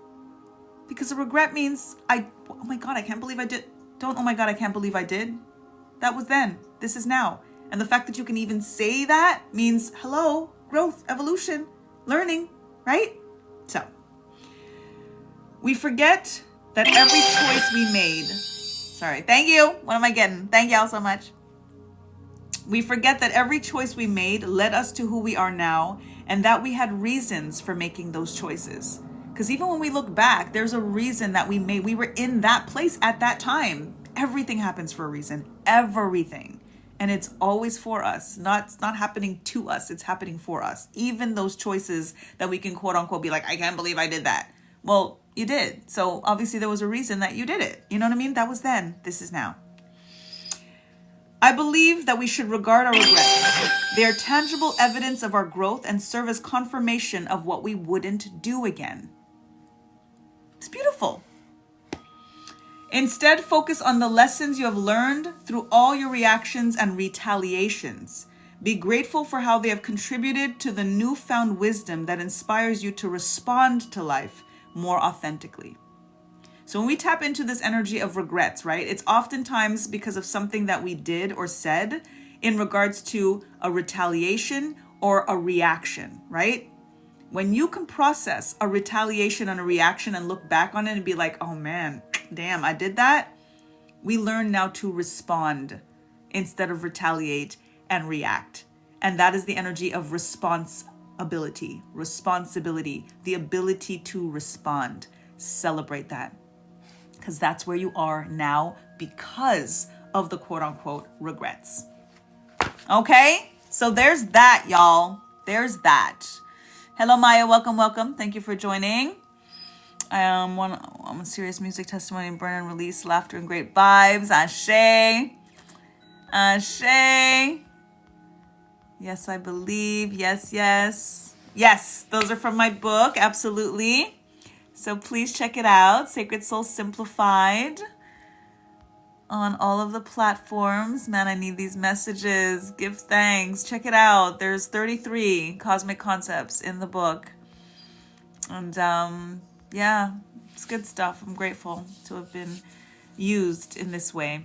[SPEAKER 1] Because a regret means oh my God, I can't believe I did. Don't, oh my God, I can't believe I did. That was then. This is now. And the fact that you can even say that means hello, growth, evolution, learning, right? So we forget that every choice we made. Sorry. Thank you. What am I getting? Thank y'all so much. We forget that every choice we made led us to who we are now, and that we had reasons for making those choices. Because even when we look back, there's a reason that we were in that place at that time. Everything happens for a reason. Everything. And it's always for us. It's not happening to us. It's happening for us. Even those choices that we can quote unquote be like, I can't believe I did that. Well, you did. So obviously there was a reason that you did it. You know what I mean? That was then. This is now. I believe that we should regard our regrets. They are tangible evidence of our growth and serve as confirmation of what we wouldn't do again. It's beautiful. Instead, focus on the lessons you have learned through all your reactions and retaliations. Be grateful for how they have contributed to the newfound wisdom that inspires you to respond to life more authentically. So when we tap into this energy of regrets, right, it's oftentimes because of something that we did or said in regards to a retaliation or a reaction, right? When you can process a retaliation and a reaction and look back on it and be like, oh man, damn, I did that. We learn now to respond instead of retaliate and react. And that is the energy of responsibility, the ability to respond. Celebrate that, because that's where you are now because of the quote unquote regrets. Okay, so there's that, y'all. There's that. Hello, Maya. Welcome. Thank you for joining. I'm a serious music testimony, burn and release, laughter and great vibes. Ashe. Yes, I believe. Yes. Those are from my book. Absolutely. So please check it out. Sacred Soul Simplified on all of the platforms. Man, I need these messages. Give thanks. Check it out. There's 33 cosmic concepts in the book. And yeah, it's good stuff. I'm grateful to have been used in this way.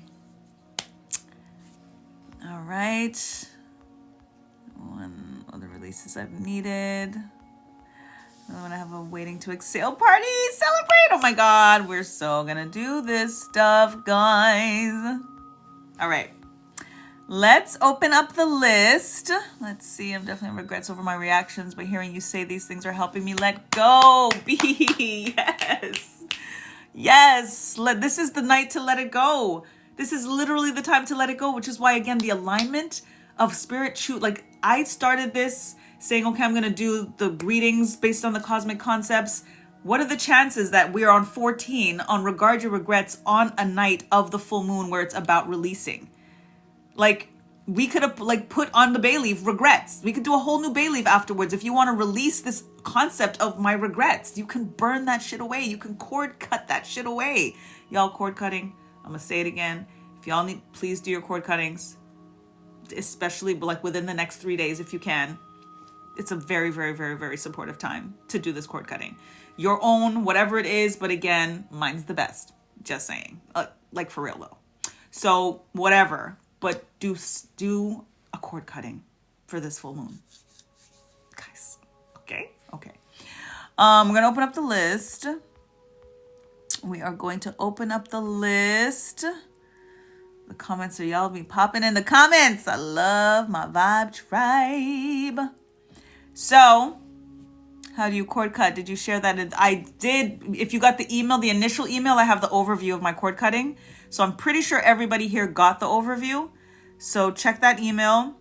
[SPEAKER 1] All right. One of the releases I've needed. I'm gonna have a waiting to exhale party. Celebrate! Oh my God, we're so gonna do this stuff, guys. All right, let's open up the list. Let's see. I'm definitely regrets over my reactions, but hearing you say these things are helping me let go. B, yes. This is the night to let it go. This is literally the time to let it go, which is why, again, the alignment of spirit like I started this saying, okay, I'm going to do the readings based on the cosmic concepts. What are the chances that we're on 14 on Regard Your Regrets on a night of the full moon where it's about releasing? Like, we could have put on the bay leaf regrets. We could do a whole new bay leaf afterwards. If you want to release this concept of my regrets, you can burn that shit away. You can cord cut that shit away. Y'all, cord cutting. I'm going to say it again. If y'all need, please do your cord cuttings, especially within the next 3 days if you can. It's a very, very, very, very supportive time to do this cord cutting. Your own, whatever it is, but again, mine's the best. Just saying. For real though. So whatever, but do a cord cutting for this full moon. Guys, okay. We're going to open up the list. We are going to open up the list. The comments are y'all be popping in the comments. I love my vibe tribe. So, how do you cord cut? Did you share that? I did. If you got the email, the initial email, I have the overview of my cord cutting. So I'm pretty sure everybody here got the overview. So check that email.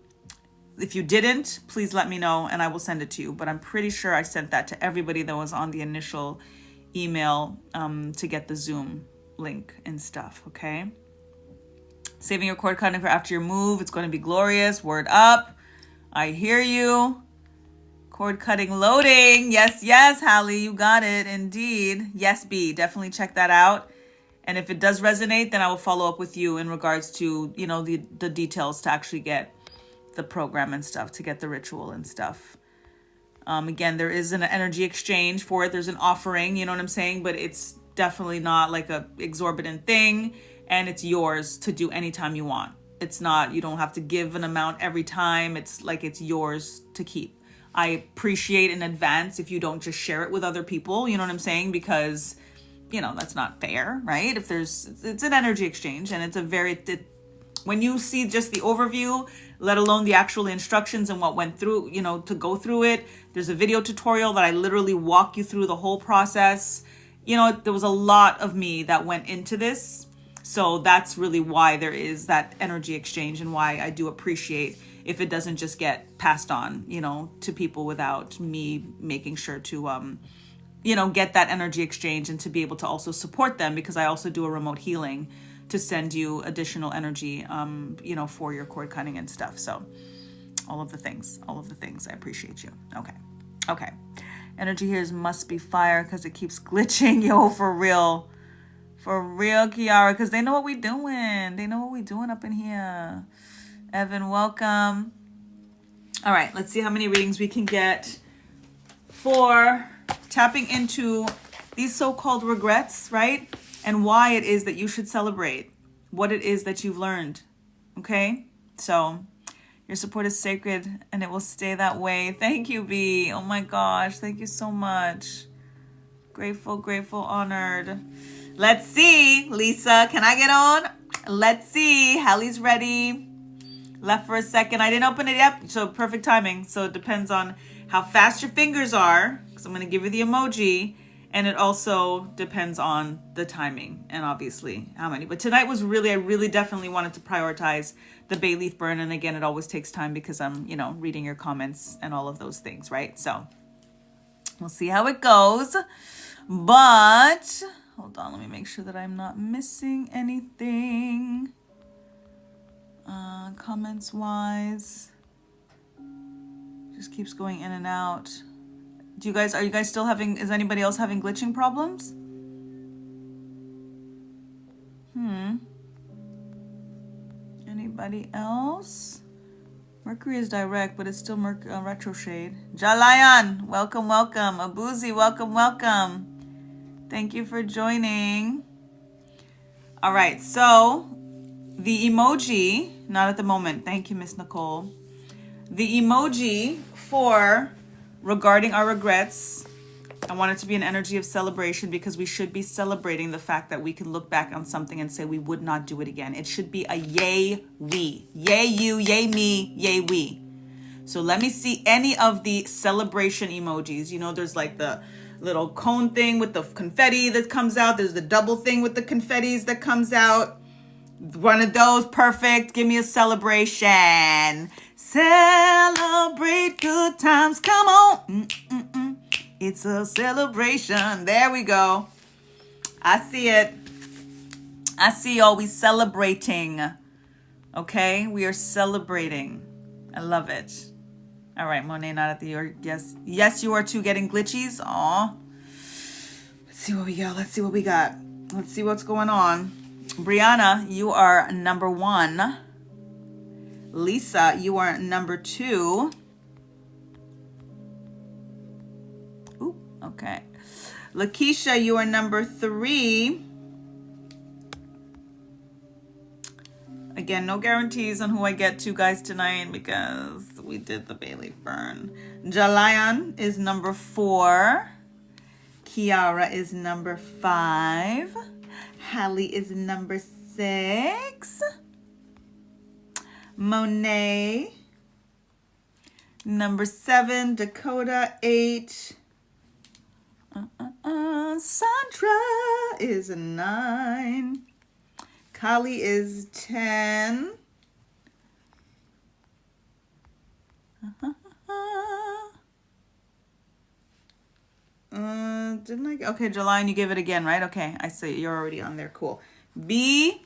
[SPEAKER 1] If you didn't, please let me know and I will send it to you. But I'm pretty sure I sent that to everybody that was on the initial email to get the Zoom link and stuff, okay? Saving your cord cutting for after your move. It's going to be glorious. Word up. I hear you. Cord cutting loading. Yes, Hallie, you got it. Indeed. Yes, B, definitely check that out. And if it does resonate, then I will follow up with you in regards to, the details to actually get the program and stuff, to get the ritual and stuff. Again, there is an energy exchange for it. There's an offering, you know what I'm saying? But it's definitely not like a exorbitant thing. And it's yours to do anytime you want. It's not, you don't have to give an amount every time. It's yours to keep. I appreciate in advance if you don't just share it with other people, you know what I'm saying? Because, that's not fair, right? It's an energy exchange and when you see just the overview, let alone the actual instructions and what went through, to go through it, there's a video tutorial that I literally walk you through the whole process. There was a lot of me that went into this. So that's really why there is that energy exchange and why I do appreciate if it doesn't just get passed on, to people without me making sure to, get that energy exchange and to be able to also support them, because I also do a remote healing to send you additional energy, for your cord cutting and stuff. So all of the things, I appreciate you. Okay. Energy here must be fire because it keeps glitching. Yo, for real. For real, Kiara, because they know what we doing. They know what we doing up in here. Evan, welcome. All right, let's see how many readings we can get for tapping into these so-called regrets, right? And why it is that you should celebrate what it is that you've learned, okay? So Your support is sacred and it will stay that way. Thank you, B. Oh my gosh. Thank you so much. Grateful, grateful, honored. Let's see. Lisa, can I get on? Let's see. Hallie's ready. Left for a second. I didn't open it yet, so perfect timing. So it depends on how fast your fingers are, because I'm going to give you the emoji. And it also depends on the timing and obviously how many. But tonight was really, I really definitely wanted to prioritize the bay leaf burn. And again, it always takes time because I'm, reading your comments and all of those things, right? So we'll see how it goes. But hold on, let me make sure that I'm not missing anything. Comments wise, just keeps going in and out. Are you guys still is anybody else having glitching problems? Anybody else? Mercury is direct, but it's still retro shade. Jalayan, welcome, welcome. Abuzi, welcome, welcome. Thank you for joining. All right, so the emoji, not at the moment. Thank you, Miss Nicole. The emoji for regarding our regrets, I want it to be an energy of celebration because we should be celebrating the fact that we can look back on something and say we would not do it again. It should be a yay we. Yay you, yay me, yay we. So let me see any of the celebration emojis. There's like the little cone thing with the confetti that comes out. There's the double thing with the confettis that comes out. One of those, perfect. Give me a celebration. Celebrate good times. Come on. It's a celebration. There we go. I see it. I see y'all. We celebrating. Okay? We are celebrating. I love it. All right, Monet, not at the... Yes. Yes, you are too getting glitchies. Aw. Let's see what we got. Let's see what we got. Let's see what's going on. Brianna, you are number 1. Lisa, you are number 2. Ooh, okay. Lakeisha, you are number 3. Again, no guarantees on who I get to, guys, tonight because we did the bay leaf burn. Jalayan is number 4. Kiara is number 5. Hallie is number 6. Monet, number 7. Dakota, 8. Sandra is a 9. Kali is 10. Didn't I? Okay, July, and you give it again, right? Okay, I see you're already on there. Cool. B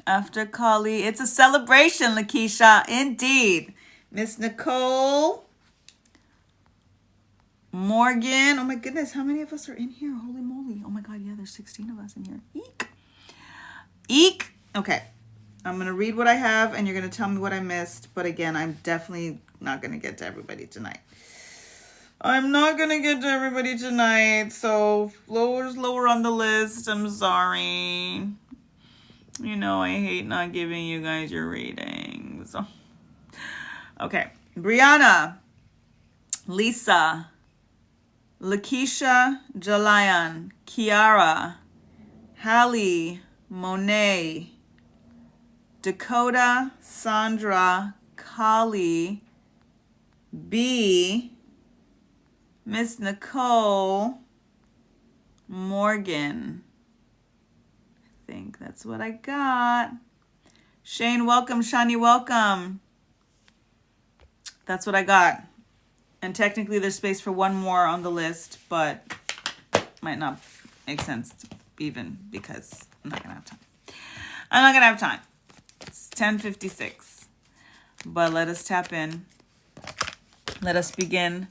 [SPEAKER 1] after Kali. It's a celebration, Lakeisha. Indeed. Miss Nicole. Morgan. Oh my goodness, how many of us are in here? Holy moly. Oh my God, yeah, there's 16 of us in here. Eek. Eek. Okay. I'm going to read what I have and you're going to tell me what I missed. But again, I'm definitely not going to get to everybody tonight. I'm not going to get to everybody tonight. So lower on the list. I'm sorry. I hate not giving you guys your ratings. Okay. Brianna, Lisa, Lakeisha, Jalayan, Kiara, Hallie, Monet, Dakota, Sandra, Kali, B, Miss Nicole, Morgan. I think that's what I got. Shane, welcome. Shani, welcome. That's what I got. And technically there's space for one more on the list, but might not make sense even because I'm not going to have time. I'm not going to have time. It's 10:56. But let us tap in. Let us begin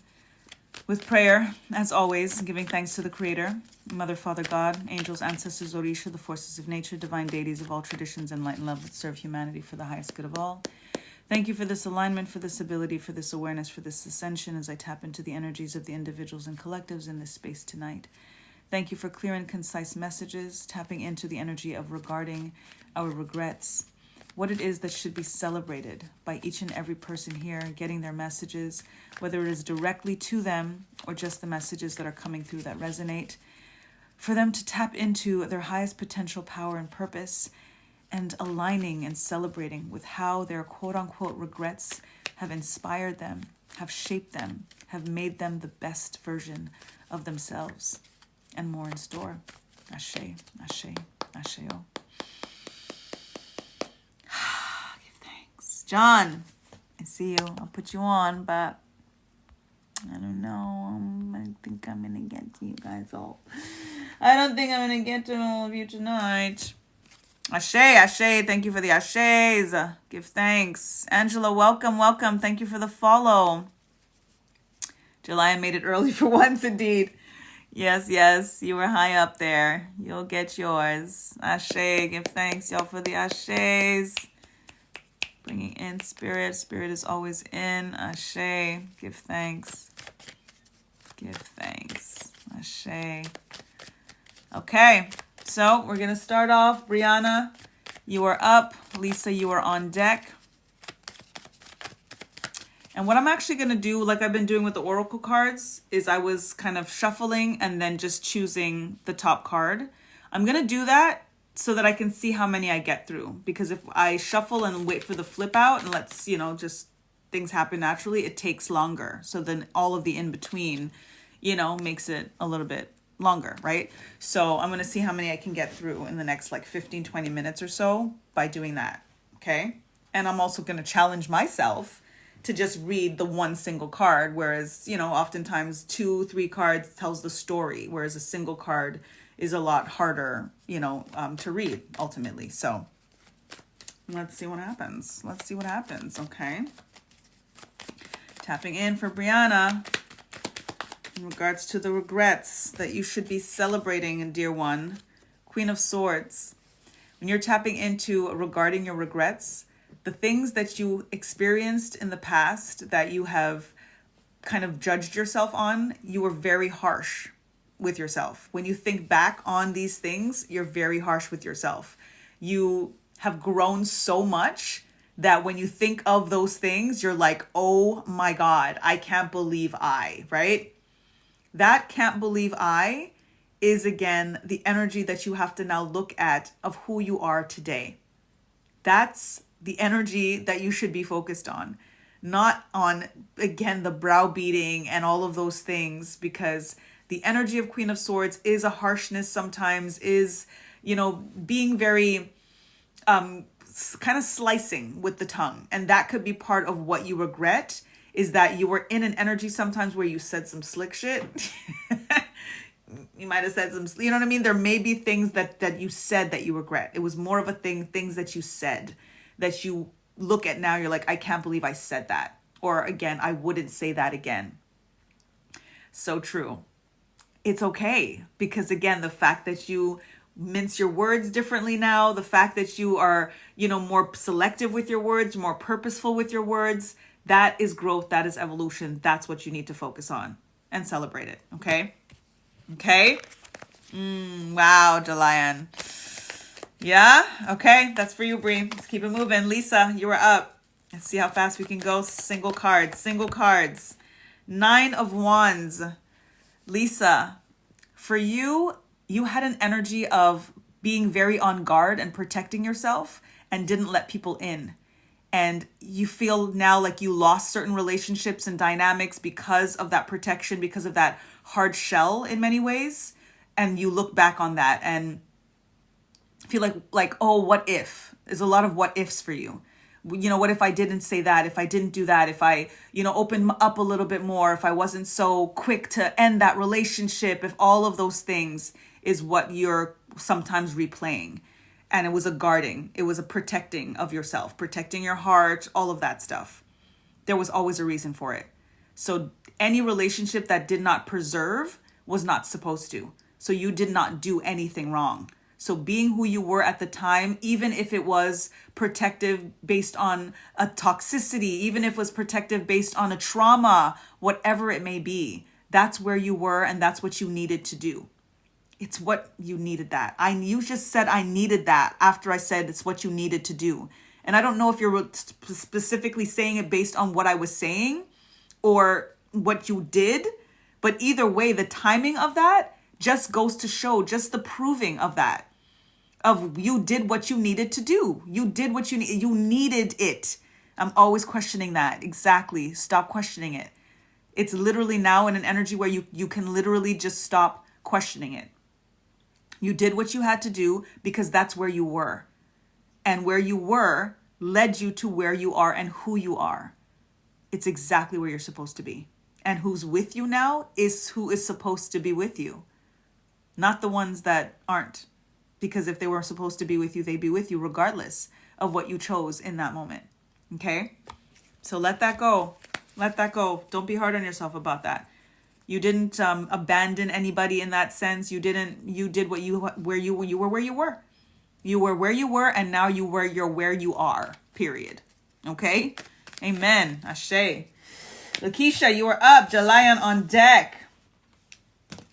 [SPEAKER 1] with prayer, as always, giving thanks to the Creator, Mother, Father, God, angels, ancestors, Orisha, the forces of nature, divine deities of all traditions, and light and love that serve humanity for the highest good of all. Thank you for this alignment, for this ability, for this awareness, for this ascension as I tap into the energies of the individuals and collectives in this space tonight. Thank you for clear and concise messages, tapping into the energy of regarding our regrets, what it is that should be celebrated by each and every person here getting their messages, whether it is directly to them or just the messages that are coming through that resonate, for them to tap into their highest potential power and purpose and aligning and celebrating with how their quote-unquote regrets have inspired them, have shaped them, have made them the best version of themselves, and more in store. Ashe, ashe, asheo. Give thanks. John, I see you. I'll put you on, but I don't know. I think I'm going to get to you guys all. I don't think I'm going to get to all of you tonight. Ashe, ashe. Thank you for the ashes. Give thanks. Angela, welcome, welcome. Thank you for the follow. July made it early for once, indeed. Yes, yes, you were high up there. You'll get yours. Ashe, give thanks, y'all, for the ashes. Bringing in spirit. Spirit is always in. Ashe, give thanks. Give thanks. Ashe. Okay, so we're going to start off. Brianna, you are up. Lisa, you are on deck. And what I'm actually going to do, like I've been doing with the oracle cards, is I was kind of shuffling and then just choosing the top card. I'm going to do that so that I can see how many I get through. Because if I shuffle and wait for the flip out and let's, just things happen naturally, it takes longer. So then all of the in-between, makes it a little bit longer, right? So I'm going to see how many I can get through in the next like 15, 20 minutes or so by doing that. Okay. And I'm also going to challenge myself to just read the one single card, whereas, oftentimes 2-3 cards tells the story, whereas a single card is a lot harder, to read ultimately. So let's see what happens. Let's see what happens. Okay. Tapping in for Brianna in regards to the regrets that you should be celebrating, dear one. Queen of Swords. When you're tapping into regarding your regrets, the things that you experienced in the past that you have kind of judged yourself on, you were very harsh with yourself. When you think back on these things, you're very harsh with yourself. You have grown so much that when you think of those things, you're like, oh my God, I can't believe right? That can't believe is again the energy that you have to now look at of who you are today. That's the energy that you should be focused on, not on, again, the browbeating and all of those things, because the energy of Queen of Swords is a harshness sometimes, is, being very kind of slicing with the tongue. And that could be part of what you regret, is that you were in an energy sometimes where you said some slick shit. You might have said some, you know what I mean? There may be things that you said that you regret. It was more of a things that you said that you look at now, you're like, I can't believe I said that. Or again, I wouldn't say that again. So true. It's okay. Because again, the fact that you mince your words differently now, the fact that you are, more selective with your words, more purposeful with your words, that is growth. That is evolution. That's what you need to focus on and celebrate it. Okay. Okay. Wow, Delian. Yeah. Okay. That's for you, Bree. Let's keep it moving. Lisa, you are up. Let's see how fast we can go. Single cards. 9 of Wands. Lisa, for you, you had an energy of being very on guard and protecting yourself and didn't let people in. And you feel now like you lost certain relationships and dynamics because of that protection, because of that hard shell in many ways. And you look back on that and feel like, oh, what if? There's a lot of what ifs for you. What if I didn't say that? If I didn't do that? If I, opened up a little bit more? If I wasn't so quick to end that relationship? If all of those things is what you're sometimes replaying. And it was a guarding. It was a protecting of yourself, protecting your heart, all of that stuff. There was always a reason for it. So any relationship that did not preserve was not supposed to. So you did not do anything wrong. So being who you were at the time, even if it was protective based on a toxicity, even if it was protective based on a trauma, whatever it may be, that's where you were and that's what you needed to do. It's what you needed that. You just said I needed that after I said it's what you needed to do. And I don't know if you're specifically saying it based on what I was saying or what you did, but either way, the timing of that just goes to show just the proving of that, of you did what you needed to do. You did what you needed it. I'm always questioning that. Exactly. Stop questioning it. It's literally now in an energy where you can literally just stop questioning it. You did what you had to do because that's where you were. And where you were led you to where you are and who you are. It's exactly where you're supposed to be. And who's with you now is who is supposed to be with you, not the ones that aren't. Because if they were supposed to be with you, they'd be with you regardless of what you chose in that moment. Okay? So let that go. Let that go. Don't be hard on yourself about that. You didn't abandon anybody in that sense. You did what you were where you were. You were where you were, and now you're where you are. Period. Okay? Amen. Ashe. Lakeisha, you are up. Jalayan on deck.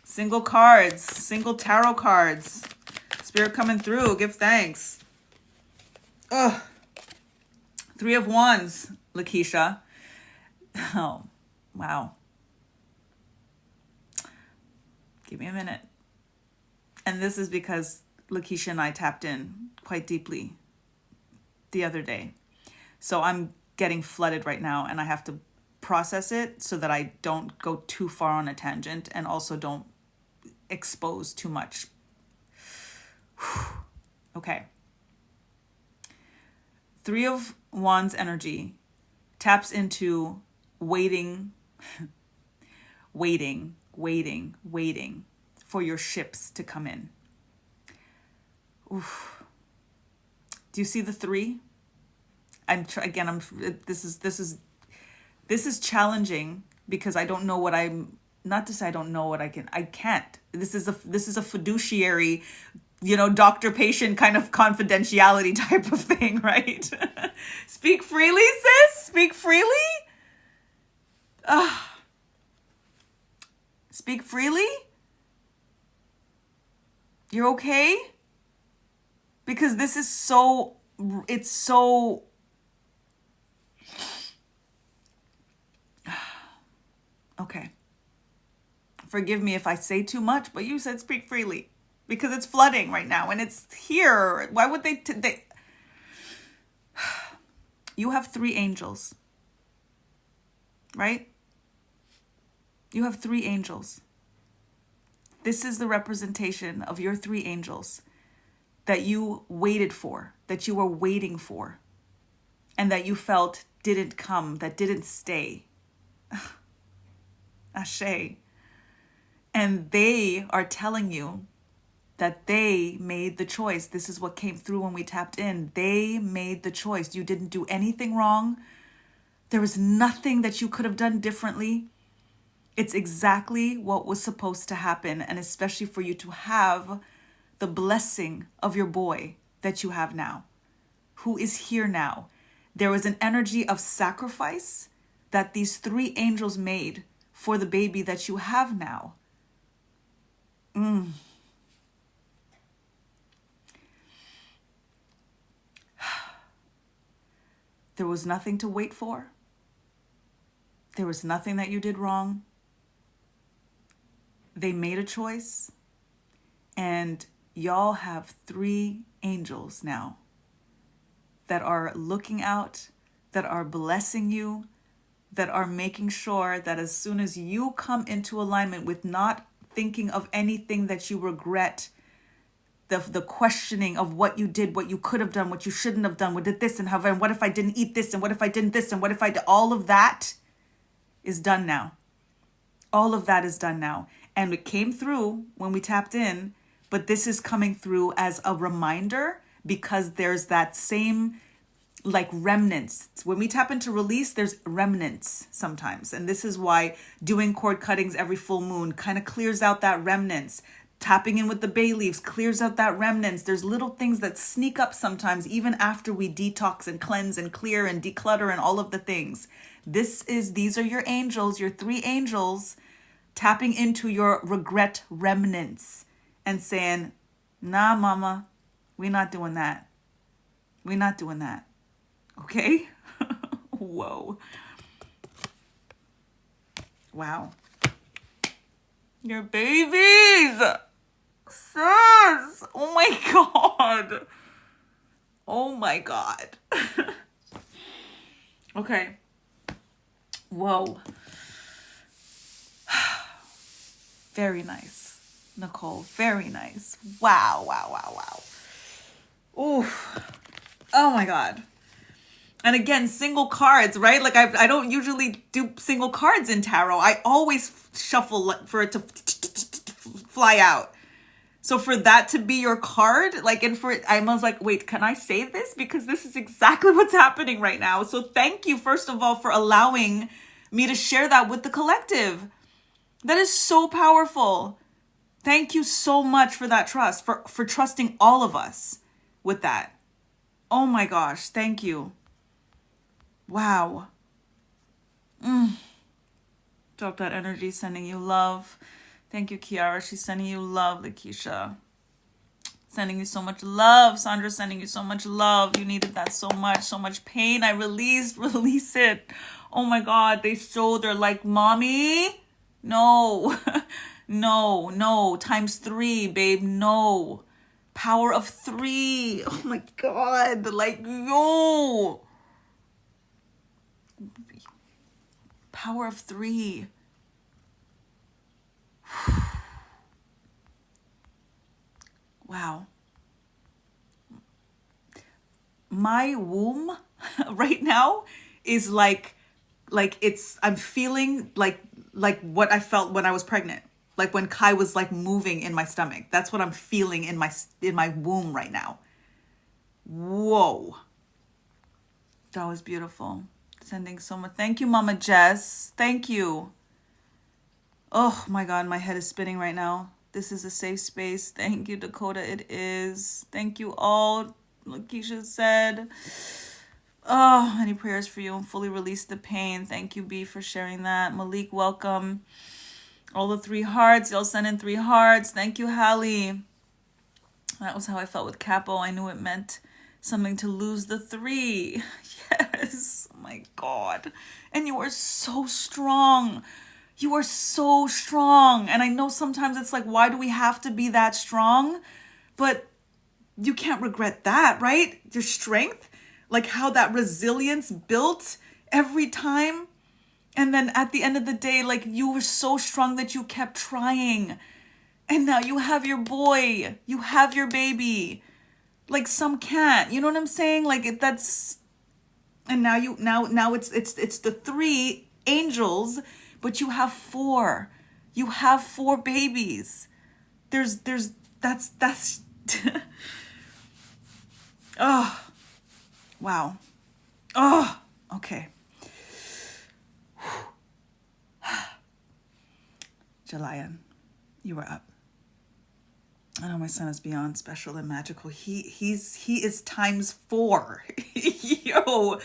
[SPEAKER 1] Single cards. Single tarot cards. Spirit coming through. Give thanks. Ugh. 3 of Wands, Lakeisha. Oh, wow. Give me a minute. And this is because Lakeisha and I tapped in quite deeply the other day. So I'm getting flooded right now, and I have to process it so that I don't go too far on a tangent and also don't expose too much. Okay. 3 of Wands energy taps into waiting for your ships to come in. Oof. Do you see the 3? This is challenging because I don't know what I'm, not to say I don't know what I can't. This is a fiduciary, doctor-patient kind of confidentiality type of thing, right? Speak freely, sis. Speak freely. Speak freely. You're okay? Because this is it's so... Okay. Forgive me if I say too much, but you said speak freely. Because it's flooding right now, and it's here. Why would they... You have 3 angels. Right? You have 3 angels. This is the representation of your 3 angels that you waited for, that you were waiting for, and that you felt didn't come, that didn't stay. Ashe. And they are telling you that they made the choice. This is what came through when we tapped in. They made the choice. You didn't do anything wrong. There was nothing that you could have done differently. It's exactly what was supposed to happen, and especially for you to have the blessing of your boy that you have now, who is here now. There was an energy of sacrifice that these 3 angels made for the baby that you have now. There was nothing to wait for. There was nothing that you did wrong. They made a choice, and y'all have 3 angels now that are looking out, that are blessing you, that are making sure that as soon as you come into alignment with not thinking of anything that you regret, the questioning of what you did, what you could have done, what you shouldn't have done, what did this and however, and what if I didn't eat this, and what if I didn't this, and what if I did, all of that is done now. All of that is done now. And it came through when we tapped in, but this is coming through as a reminder because there's that same like remnants. When we tap into release, there's remnants sometimes. And this is why doing cord cuttings every full moon kind of clears out that remnants. Tapping in with the bay leaves clears out that remnants. There's little things that sneak up sometimes, even after we detox and cleanse and clear and declutter and all of the things. These are your angels, your 3 angels, tapping into your regret remnants and saying, nah, mama, we're not doing that. We're not doing that. Okay? Whoa. Wow. Your babies! Sis! Oh my god. Oh my god. Okay. Whoa. Very nice, Nicole. Very nice. Wow, wow, wow, wow. Oof. Oh my god. And again, single cards, right? Like I don't usually do single cards in tarot. I always shuffle for it to fly out. So for that to be your card, like, and for it, I was like, wait, can I say this? Because this is exactly what's happening right now. So thank you, first of all, for allowing me to share that with the collective. That is so powerful. Thank you so much for that trust, for trusting all of us with that. Oh my gosh, thank you. Wow. Felt that energy, sending you love. Thank you, Kiara. She's sending you love, Lakeisha. Sending you so much love. Sandra, sending you so much love. You needed that so much pain. I release it. Oh my God, they're like, mommy, no, no, times 3, babe, no. Power of 3. Oh my God, like, yo. Power of 3. Wow. My womb right now is like I'm feeling like what I felt when I was pregnant. Like when Kai was like moving in my stomach. That's what I'm feeling in my womb right now. Whoa. That was beautiful. Sending so much. Thank you, Mama Jess. Thank you. Oh my God, my head is spinning right now. This is a safe space. Thank you, Dakota. It is. Thank you all. Like Keisha said. Oh, any prayers for you and fully release the pain. Thank you, B, for sharing that. Malik, welcome. All the 3 hearts. Y'all send in 3 hearts. Thank you, Hallie. That was how I felt with Capo. I knew it meant something to lose the 3. Yes. Oh my God. And you are so strong. You are so strong. And I know sometimes it's like, why do we have to be that strong? But you can't regret that, right? Your strength, like how that resilience built every time. And then at the end of the day, like you were so strong that you kept trying. And now you have your boy, you have your baby. Like some can't, you know what I'm saying? Like that's, and now it's the 3 angels, but you have 4. You have 4 babies. That's oh, wow. Oh, okay. Jalayan, you were up. I know my son is beyond special and magical. He is times 4. Yo,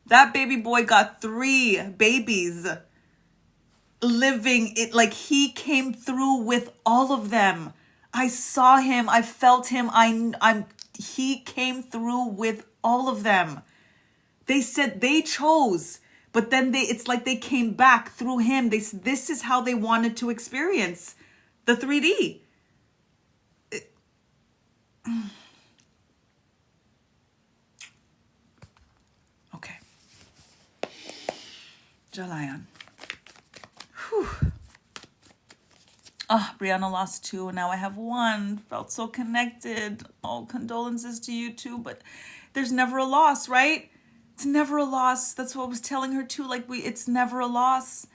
[SPEAKER 1] that baby boy got 3 babies living it, like he came through with all of them. I saw him, I felt him, he came through with all of them. They said they chose, but then it's like they came back through him. This is how they wanted to experience the 3D. Okay. Jalayan. Whew. Oh, Brianna lost 2, and now I have 1. Felt so connected. Oh, condolences to you too, but there's never a loss, right? It's never a loss. That's what I was telling her too. Like it's never a loss.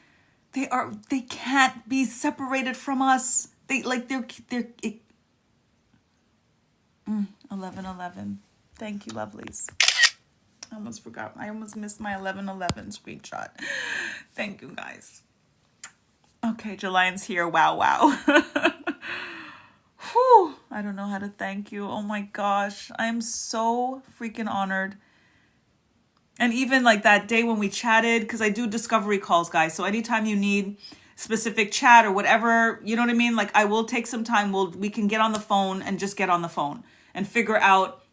[SPEAKER 1] They can't be separated from us. They're 11:11. Thank you, lovelies. I almost forgot. I almost missed my 11:11 screenshot. Thank you, guys. Okay, Jalayan's here. Wow. Whew. I don't know how to thank you. Oh my gosh. I'm so freaking honored. And even like that day when we chatted, because I do discovery calls, guys. So anytime you need specific chat or whatever, you know what I mean? Like I will take some time. We can get on the phone and just get on the phone and figure out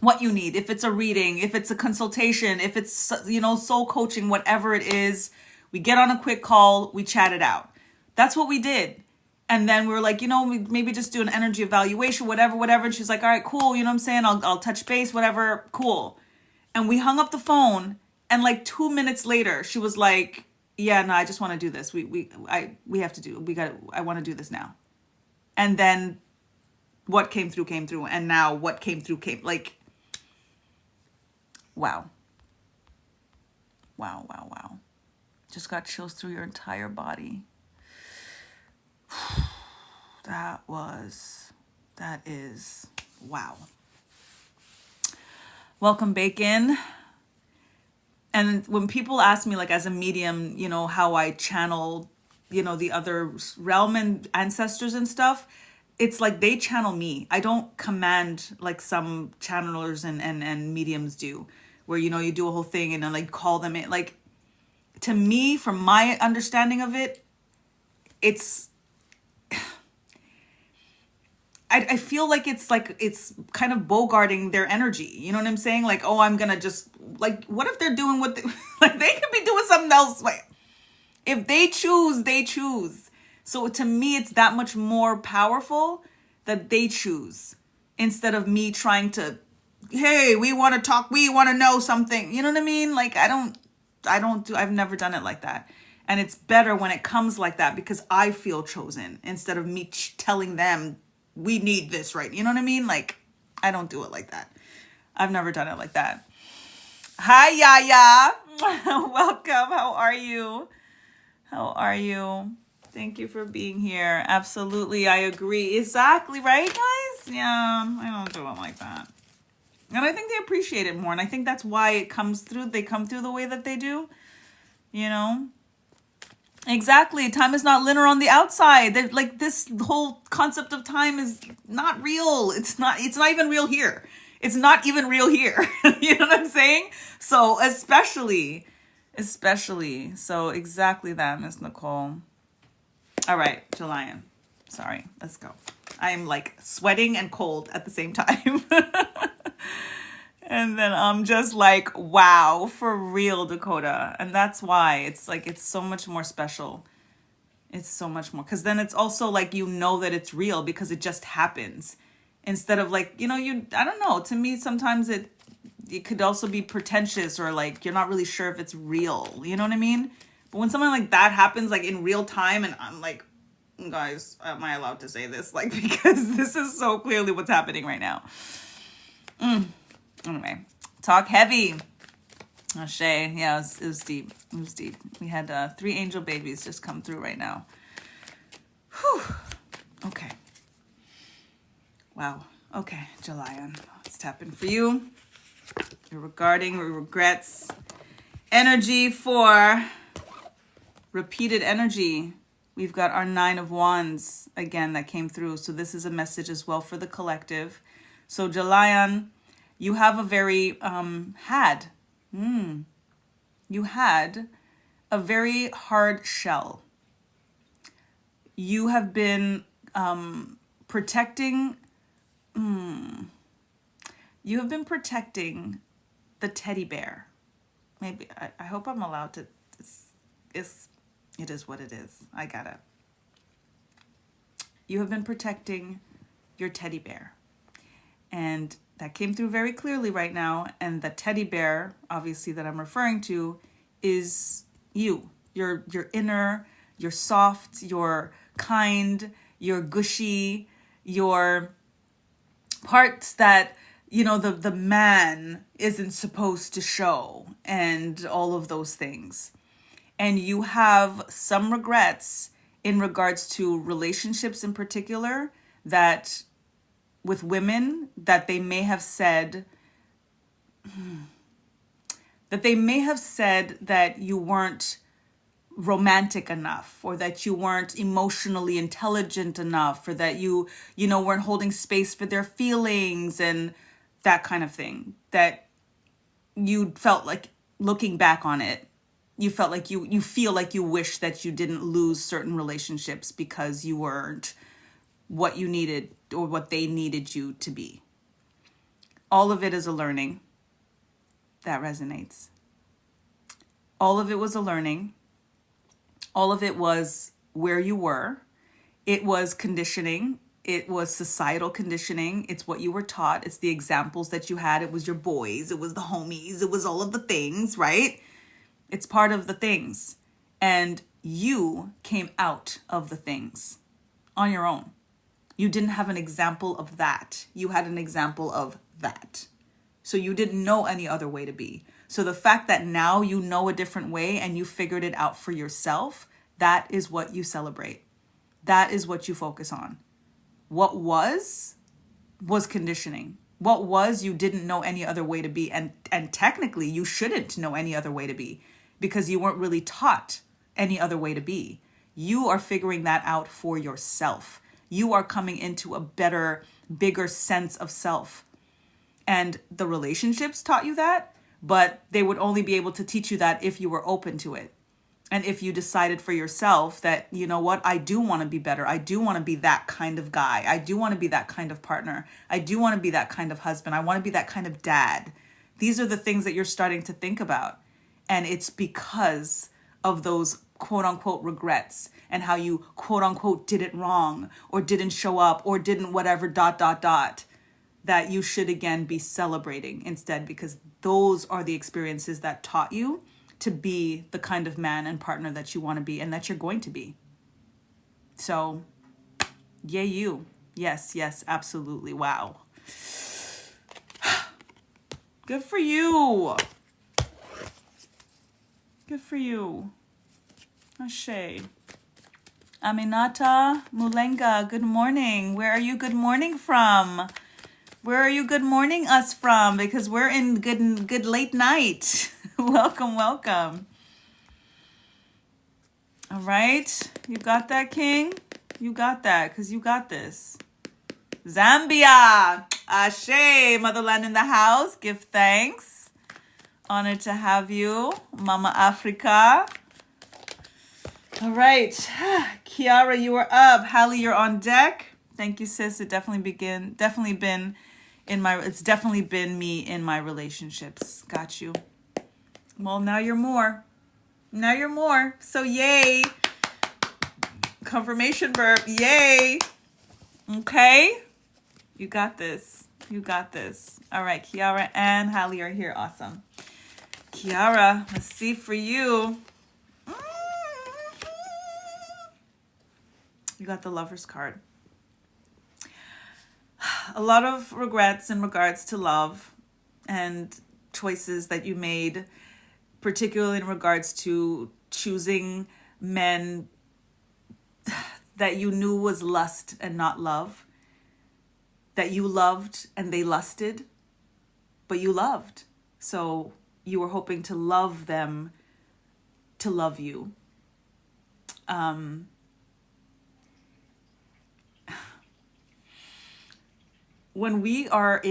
[SPEAKER 1] what you need. If it's a reading, if it's a consultation, if it's, soul coaching, whatever it is, we get on a quick call, we chat it out. That's what we did. And then we were like, maybe just do an energy evaluation, whatever. And she's like, all right, cool. You know what I'm saying? I'll touch base, whatever. Cool. And we hung up the phone. And like 2 minutes later, she was like, yeah, no, I just want to do this. We have to do, I want to do this now. And then what came through. And now what came through like, wow. Just got chills through your entire body. That is, wow. Welcome, Bacon. And when people ask me, like, as a medium, how I channel, the other realm and ancestors and stuff, it's like they channel me. I don't command like some channelers and mediums do, where, you do a whole thing and then like call them in. Like, to me, from my understanding of it, it's, I feel like it's kind of bogarting their energy. You know what I'm saying? Like, oh, I'm gonna just, like, what if they're doing what they, like, they could be doing something else. Like, if they choose, they choose. So to me, it's that much more powerful that they choose, instead of me trying to, hey, we want to talk, we want to know something. You know what I mean? Like, I've never done it like that. And it's better when it comes like that, because I feel chosen, instead of me telling them, we need this, right? You know what I mean? Like, I don't do it like that. I've never done it like that. Hi, Yaya. Welcome. How are you? Thank you for being here. Absolutely. I agree. Exactly. Right, guys? Yeah, I don't do it like that. And I think they appreciate it more. And I think that's why it comes through. They come through the way that they do, Exactly. Time is not linear on the outside. They're, like, this whole concept of time is not real. It's not even real here. It's not even real here. You know what I'm saying? So especially. So exactly that, Miss Nicole. All right, Jalian. Sorry. Let's go. I am like sweating and cold at the same time. And then I'm just like, wow, for real, Dakota. And that's why it's like, it's so much more special. It's so much more. Because then it's also like, that it's real because it just happens. Instead of like, I don't know. To me, sometimes it could also be pretentious, or like, you're not really sure if it's real. You know what I mean? But when something like that happens, like in real time, and I'm like, guys, am I allowed to say this? Like, because this is so clearly what's happening right now. Anyway, talk heavy. Oh, Shay, yeah, it was deep. It was deep. We had 3 angel babies just come through right now. Whew. Okay. Wow. Okay, Jalian, let's tap in for you. Regarding regrets, energy for repeated energy. We've got our 9 of Wands again that came through. So this is a message as well for the collective. So Jalian, you have a very, you had a very hard shell. You have been protecting the teddy bear. Maybe, I hope I'm allowed to, it is what it is. I got it. You have been protecting your teddy bear. And that came through very clearly right now. And the teddy bear, obviously, that I'm referring to is you. You're inner, you're soft, you're kind, you're gushy, you're parts that, the man isn't supposed to show, and all of those things. And you have some regrets in regards to relationships in particular, that with women, that they may have said that you weren't romantic enough, or that you weren't emotionally intelligent enough, or that you weren't holding space for their feelings and that kind of thing. That you felt like, looking back on it, you felt like you feel like you wish that you didn't lose certain relationships because you weren't what you needed or what they needed you to be. All of it is a learning. That resonates. All of it was a learning. All of it was where you were. It was conditioning. It was societal conditioning. It's what you were taught. It's the examples that you had. It was your boys. It was the homies. It was all of the things, right? It's part of the things. And you came out of the things on your own. You didn't have an example of that. You had an example of that. So you didn't know any other way to be. So the fact that now you know a different way and you figured it out for yourself, that is what you celebrate. That is what you focus on. What was conditioning. What was, you didn't know any other way to be. And technically you shouldn't know any other way to be because you weren't really taught any other way to be. You are figuring that out for yourself. You are coming into a better, bigger sense of self. And the relationships taught you that, but they would only be able to teach you that if you were open to it. And if you decided for yourself that, you know what, I do want to be better. I do want to be that kind of guy. I do want to be that kind of partner. I do want to be that kind of husband. I want to be that kind of dad. These are the things that you're starting to think about. And it's because of those quote unquote regrets and how you quote unquote did it wrong or didn't show up or didn't whatever ... that you should again be celebrating instead, because those are the experiences that taught you to be the kind of man and partner that you want to be and that you're going to be. So, yay you. Yes, absolutely. Wow. Good for you. Good for you. Ashe. Aminata Mulenga, good morning. Where are you good morning from? Where are you good morning us from? Because we're in good late night. Welcome. All right. You got that, King? You got that, because you got this. Zambia. Ashe. Motherland in the house. Give thanks. Honored to have you. Mama Africa. All right. Kiara, you are up. Hallie, you're on deck. Thank you, sis. It's definitely been me in my relationships. Got you. Well, now you're more. So yay. Confirmation burp. Yay. Okay. You got this. All right. Kiara and Hallie are here. Awesome. Kiara, let's see for you. You got the Lover's card. A lot of regrets in regards to love and choices that you made, particularly in regards to choosing men that you knew was lust and not love, that you loved and they lusted, but you loved. So you were hoping to love them to love you. When we are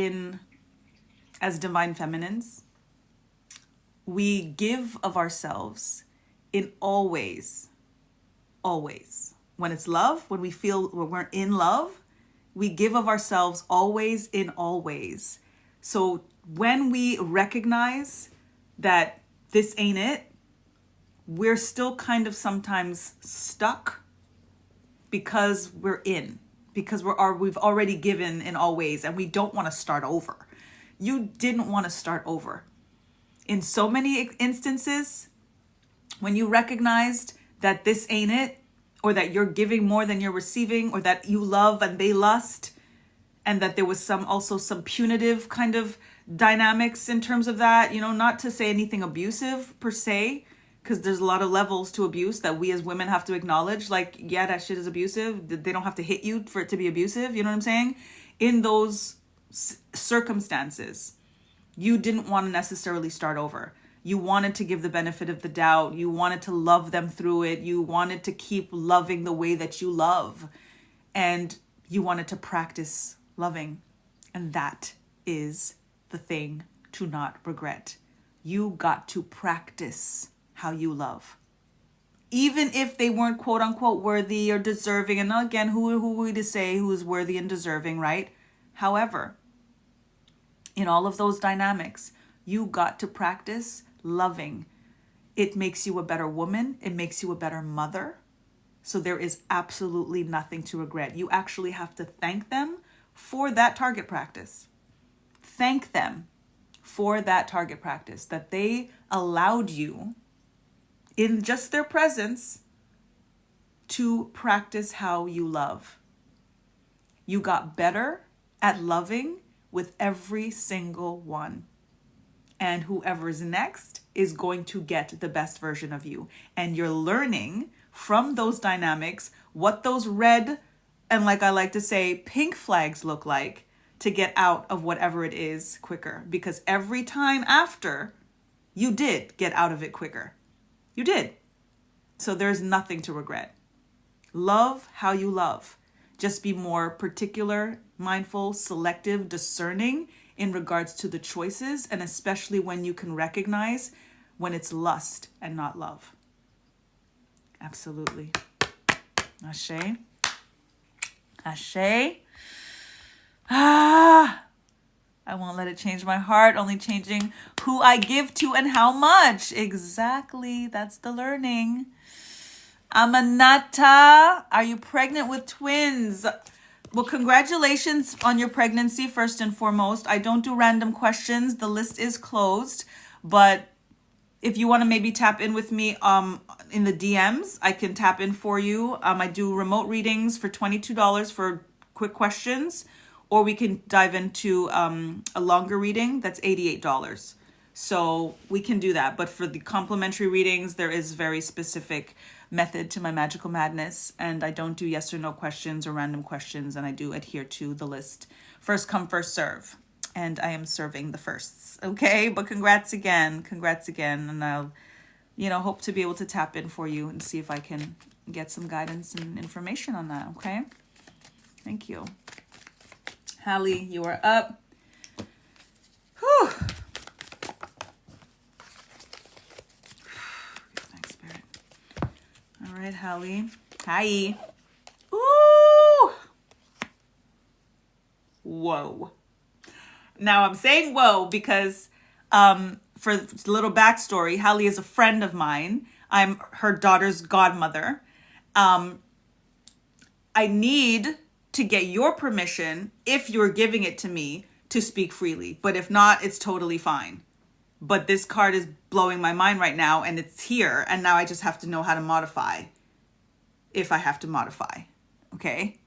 [SPEAKER 1] as divine feminines, we give of ourselves in all ways. Always. When it's love, when we're in love, we give of ourselves always in all ways. So when we recognize that this ain't it, we're still kind of sometimes stuck because we've already given in all ways and we don't want to start over. You didn't want to start over. In so many instances, when you recognized that this ain't it, or that you're giving more than you're receiving, or that you love and they lust, and that there was some punitive kind of dynamics in terms of that, not to say anything abusive per se, because there's a lot of levels to abuse that we as women have to acknowledge. Like, yeah, that shit is abusive. They don't have to hit you for it to be abusive. You know what I'm saying? In those circumstances, you didn't want to necessarily start over. You wanted to give the benefit of the doubt. You wanted to love them through it. You wanted to keep loving the way that you love. And you wanted to practice loving. And that is the thing to not regret. You got to practice how you love. Even if they weren't quote unquote worthy or deserving. And again, who are we to say who is worthy and deserving, right? However, In all of those dynamics, you got to practice loving. It makes you a better woman. It makes you a better mother. So there is absolutely nothing to regret. You actually have to thank them for that target practice. Thank them for that target practice, that they allowed you in just their presence to practice how you love. You got better at loving with every single one. And whoever's next is going to get the best version of you. And you're learning from those dynamics what those red and, like I like to say, pink flags look like to get out of whatever it is quicker. Because every time after, you did get out of it quicker. You did. So there's nothing to regret. Love how you love. Just be more particular, mindful, selective, discerning in regards to the choices, and especially when you can recognize when it's lust and not love. Absolutely. Ashe. Ashe. I won't let it change my heart, only changing who I give to and how much. Exactly. That's the learning. Amanata, are you pregnant with twins? Well, congratulations on your pregnancy, first and foremost. I don't do random questions. The list is closed. But if you want to maybe tap in with me in the DMs, I can tap in for you. I do remote readings for $22 for quick questions. Or we can dive into a longer reading that's $88. So we can do that. But for the complimentary readings, there is very specific method to my magical madness. And I don't do yes or no questions or random questions. And I do adhere to the list. First come, first serve. And I am serving the firsts. Okay, but congrats again. Congrats again. And I'll, hope to be able to tap in for you and see if I can get some guidance and information on that. Okay. Thank you. Hallie, you are up. Whew. Thanks, Spirit. All right, Hallie. Hi. Ooh. Whoa. Now I'm saying whoa because for a little backstory, Hallie is a friend of mine. I'm her daughter's godmother. I need to get your permission, if you're giving it to me, to speak freely. But if not, it's totally fine. But this card is blowing my mind right now, and it's here. And now I just have to know how to modify, if I have to modify. Okay?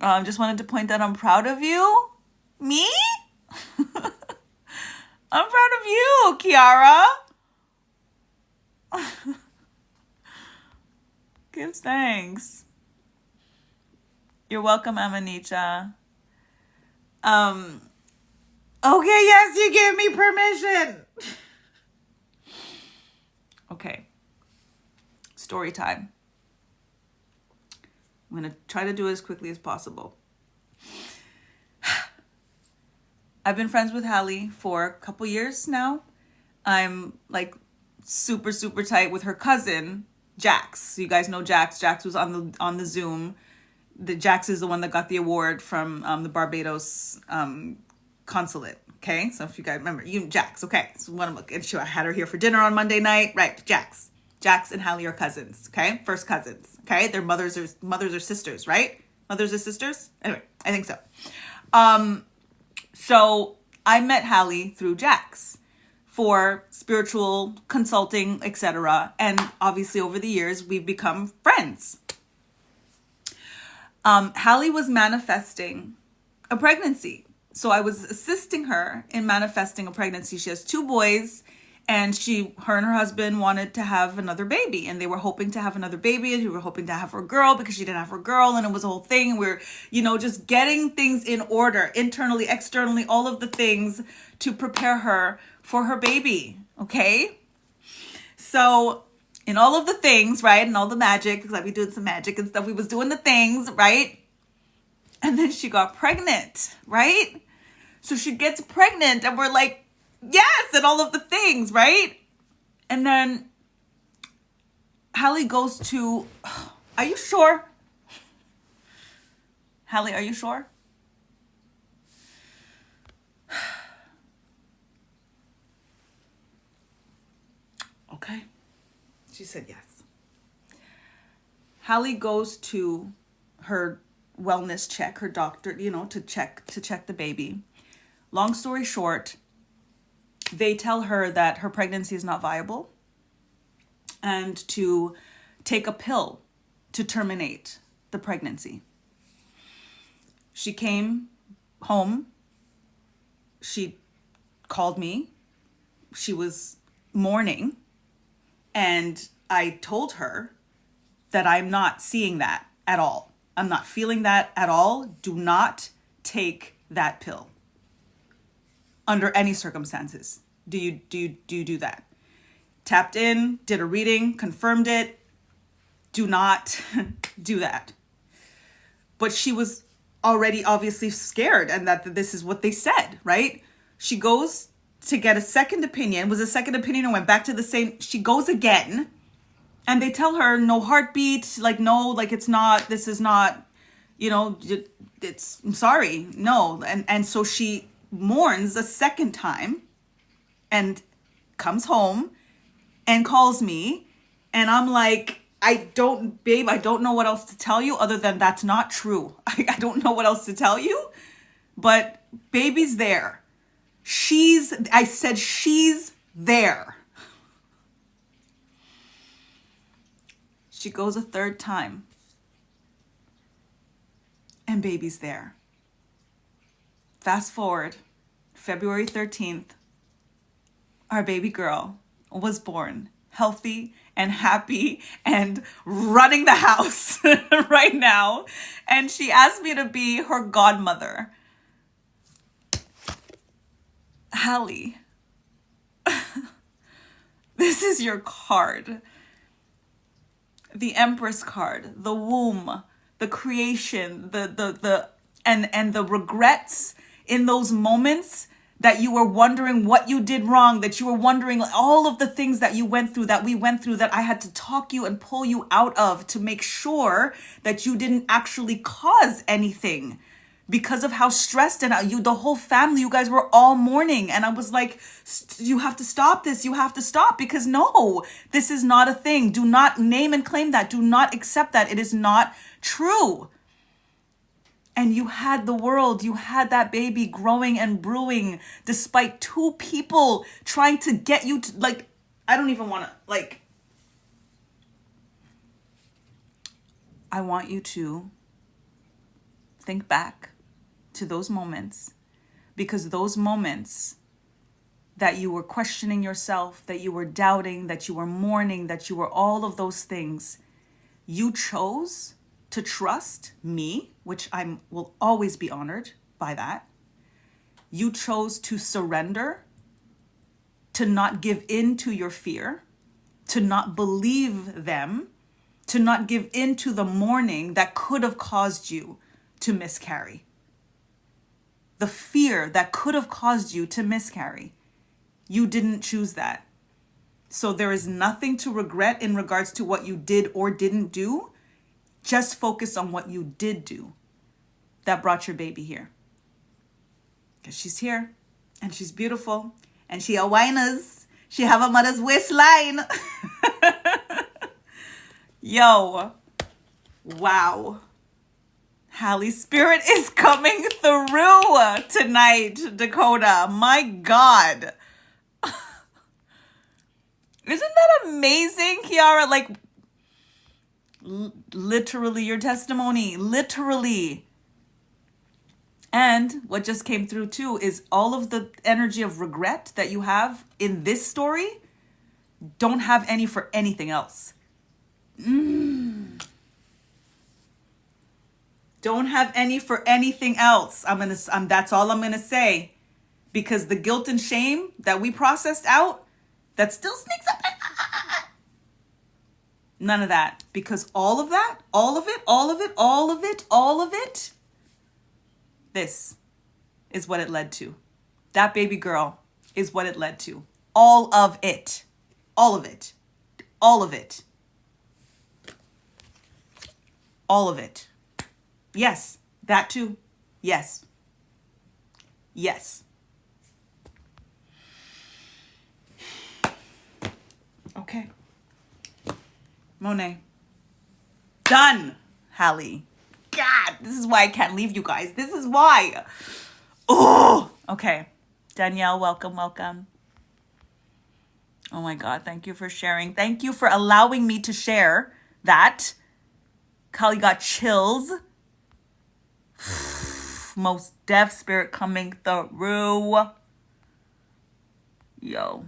[SPEAKER 1] Just wanted to point that I'm proud of you. Me? I'm proud of you, Kiara. Give thanks. You're welcome, Amanicha. Okay, yes, you gave me permission. Okay. Story time. I'm going to try to do it as quickly as possible. I've been friends with Hallie for a couple years now. I'm like super, super tight with her cousin, Jax. So you guys know Jax. Jax was on the Zoom. Jax is the one that got the award from the Barbados consulate. Okay, so if you guys remember, Jax. Okay, so what I'm looking at, I had her here for dinner on Monday night. Right, Jax and Hallie are cousins. Okay, first cousins. Okay, their mothers are sisters. Right, mothers are sisters. Anyway, I think so. So I met Hallie through Jax for spiritual consulting, etc. And obviously over the years we've become friends. Hallie was manifesting a pregnancy. So I was assisting her in manifesting a pregnancy. She has 2 boys, and her and her husband wanted to have another baby, and they were hoping to have another baby, and we were hoping to have her girl because she didn't have her girl, and it was a whole thing. And we were, just getting things in order, internally, externally, all of the things to prepare her for her baby. Okay. So in all of the things, right, and all the magic, because I'd be doing some magic and stuff, we was doing the things, right? And then she got pregnant, right? So she gets pregnant, and we're like, yes, and all of the things, right? And then Hallie goes to, are you sure? Hallie, are you sure? said yes. Hallie goes to her wellness check, her doctor, to check the baby. Long story short, they tell her that her pregnancy is not viable and to take a pill to terminate the pregnancy. She came home. She called me. She was mourning. And I told her that I'm not seeing that at all. I'm not feeling that at all. Do not take that pill. Under any circumstances. Do you do that? Tapped in, did a reading, confirmed it. Do not do that. But she was already obviously scared, and that this is what they said, right? She goes to get a second opinion, was a second opinion, and went back to the same. She goes again, and they tell her no heartbeat, like no, like it's not, this is not, it's, I'm sorry, no. And so she mourns a second time and comes home and calls me, and I'm like, babe, I don't know what else to tell you other than that's not true. I don't know what else to tell you, but baby's there. I said she's there. She goes a third time and baby's there. Fast forward, February 13th, our baby girl was born healthy and happy and running the house right now. And she asked me to be her godmother. Hallie, this is your card. The Empress card, the womb, the creation, and the regrets in those moments that you were wondering what you did wrong, that you were wondering all of the things that you went through, that we went through, that I had to talk you and pull you out of to make sure that you didn't actually cause anything because of how stressed and the whole family, you guys were all mourning. And I was like, you have to stop this. You have to stop, because no, this is not a thing. Do not name and claim that. Do not accept that. It is not true. And you had the world, you had that baby growing and brewing despite two people trying to get you to, I don't even want to, I want you to think back to those moments, because those moments that you were questioning yourself, that you were doubting, that you were mourning, that you were all of those things, you chose to trust me, which I will always be honored by that. You chose to surrender, to not give in to your fear, to not believe them, to not give in to the mourning that could have caused you to miscarry. The fear that could have caused you to miscarry. You didn't choose that. So there is nothing to regret in regards to what you did or didn't do. Just focus on what you did do that brought your baby here. Because she's here and she's beautiful and she a whiners. She have a mother's waistline. Yo, wow. Hallie Spirit is coming through tonight, Dakota. My God. Isn't that amazing, Kiara? Literally your testimony, literally. And what just came through too is all of the energy of regret that you have in this story, don't have any for anything else. Don't have any for anything else. That's all I'm gonna say, because the guilt and shame that we processed out, that still sneaks up. None of that, because all of that, all of it, all of it, all of it, all of it, this is what it led to. That baby girl is what it led to. All of it. All of it. All of it. All of it. Yes, that too. Yes. Yes. Okay. Monet. Done, Hallie. God, this is why I can't leave you guys. This is why. Oh, okay. Danielle, welcome, welcome. Oh my God, thank you for sharing. Thank you for allowing me to share that. Kali got chills. Most deaf spirit coming through. Yo.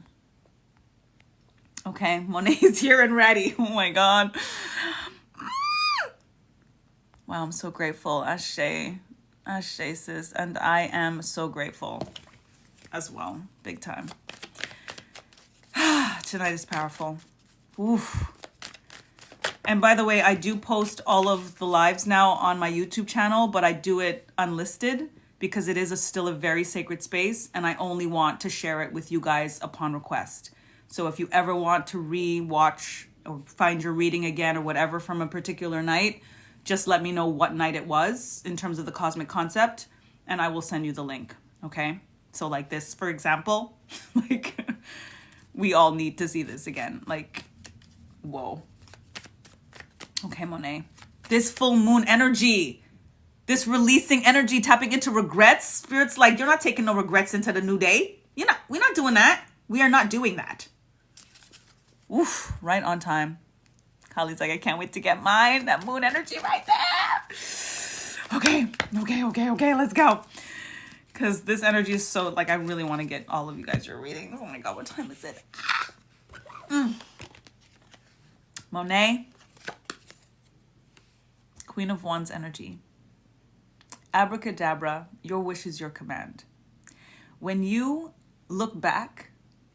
[SPEAKER 1] Okay, Monet's here and ready. Oh my God. Wow, I'm so grateful. Ashe. Ashe, sis. And I am so grateful as well. Big time. Tonight is powerful. Oof. And by the way, I do post all of the lives now on my YouTube channel, but I do it unlisted because it is still a very sacred space, and I only want to share it with you guys upon request. So if you ever want to re-watch or find your reading again or whatever from a particular night, just let me know what night it was in terms of the cosmic concept, and I will send you the link, okay? So like this, for example, like we all need to see this again. Like, whoa. Okay, Monet. This full moon energy, this releasing energy, tapping into regrets. Spirit's like, you're not taking no regrets into the new day. We're not doing that. We are not doing that. Oof, right on time. Kali's like, I can't wait to get mine. That moon energy right there. Okay, let's go. Because this energy is so, like, I really want to get all of you guys your readings. Oh my God, what time is it? Monet. Queen of Wands energy. Abracadabra, your wish is your command. When you look back,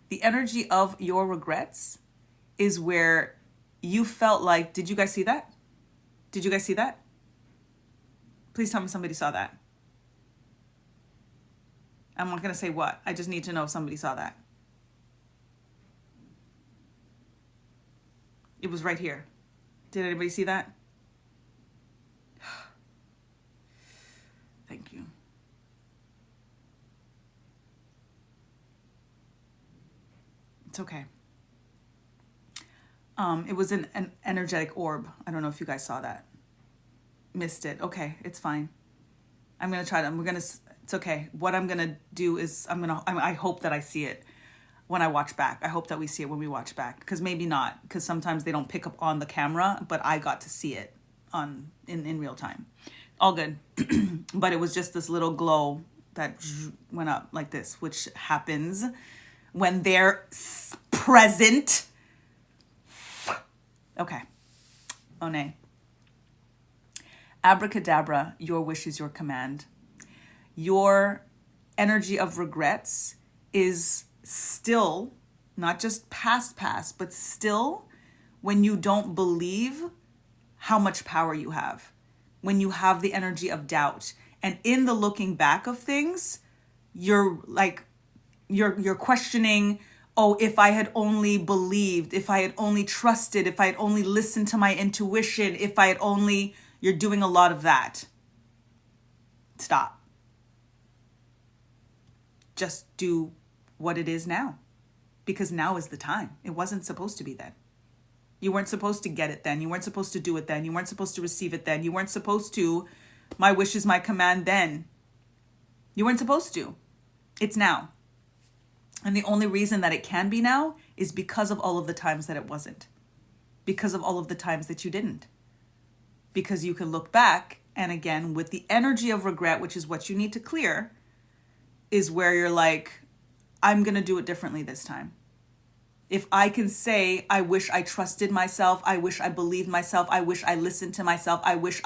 [SPEAKER 1] the energy of your regrets is where you felt like, did you guys see that? Did you guys see that? Please tell me somebody saw that. I'm not going to say what. I just need to know if somebody saw that. It was right here. Did anybody see that? Thank you. It's okay. It was an energetic orb. I don't know if you guys saw that. Missed it. Okay, it's fine. I'm going to try to, it's okay. What I'm going to do is I hope that I see it when I watch back. I hope that we see it when we watch back, because maybe not, because sometimes they don't pick up on the camera, but I got to see it in real time. All good. But it was just this little glow that went up like this, which happens when they're present. Okay. Monet. Abracadabra, your wish is your command. Your energy of regrets is still, not just past, but still when you don't believe how much power you have, when you have the energy of doubt. And in the looking back of things, you're questioning, oh, if I had only believed, if I had only trusted, if I had only listened to my intuition, if I had only, you're doing a lot of that. Stop. Just do what it is now, because now is the time. It wasn't supposed to be then. You weren't supposed to get it then. You weren't supposed to do it then. You weren't supposed to receive it then. You weren't supposed to, my wish is my command then. You weren't supposed to. It's now. And the only reason that it can be now is because of all of the times that it wasn't. Because of all of the times that you didn't. Because you can look back, and again, with the energy of regret, which is what you need to clear, is where you're like, I'm going to do it differently this time. If I can say, I wish I trusted myself, I wish I believed myself, I wish I listened to myself, I wish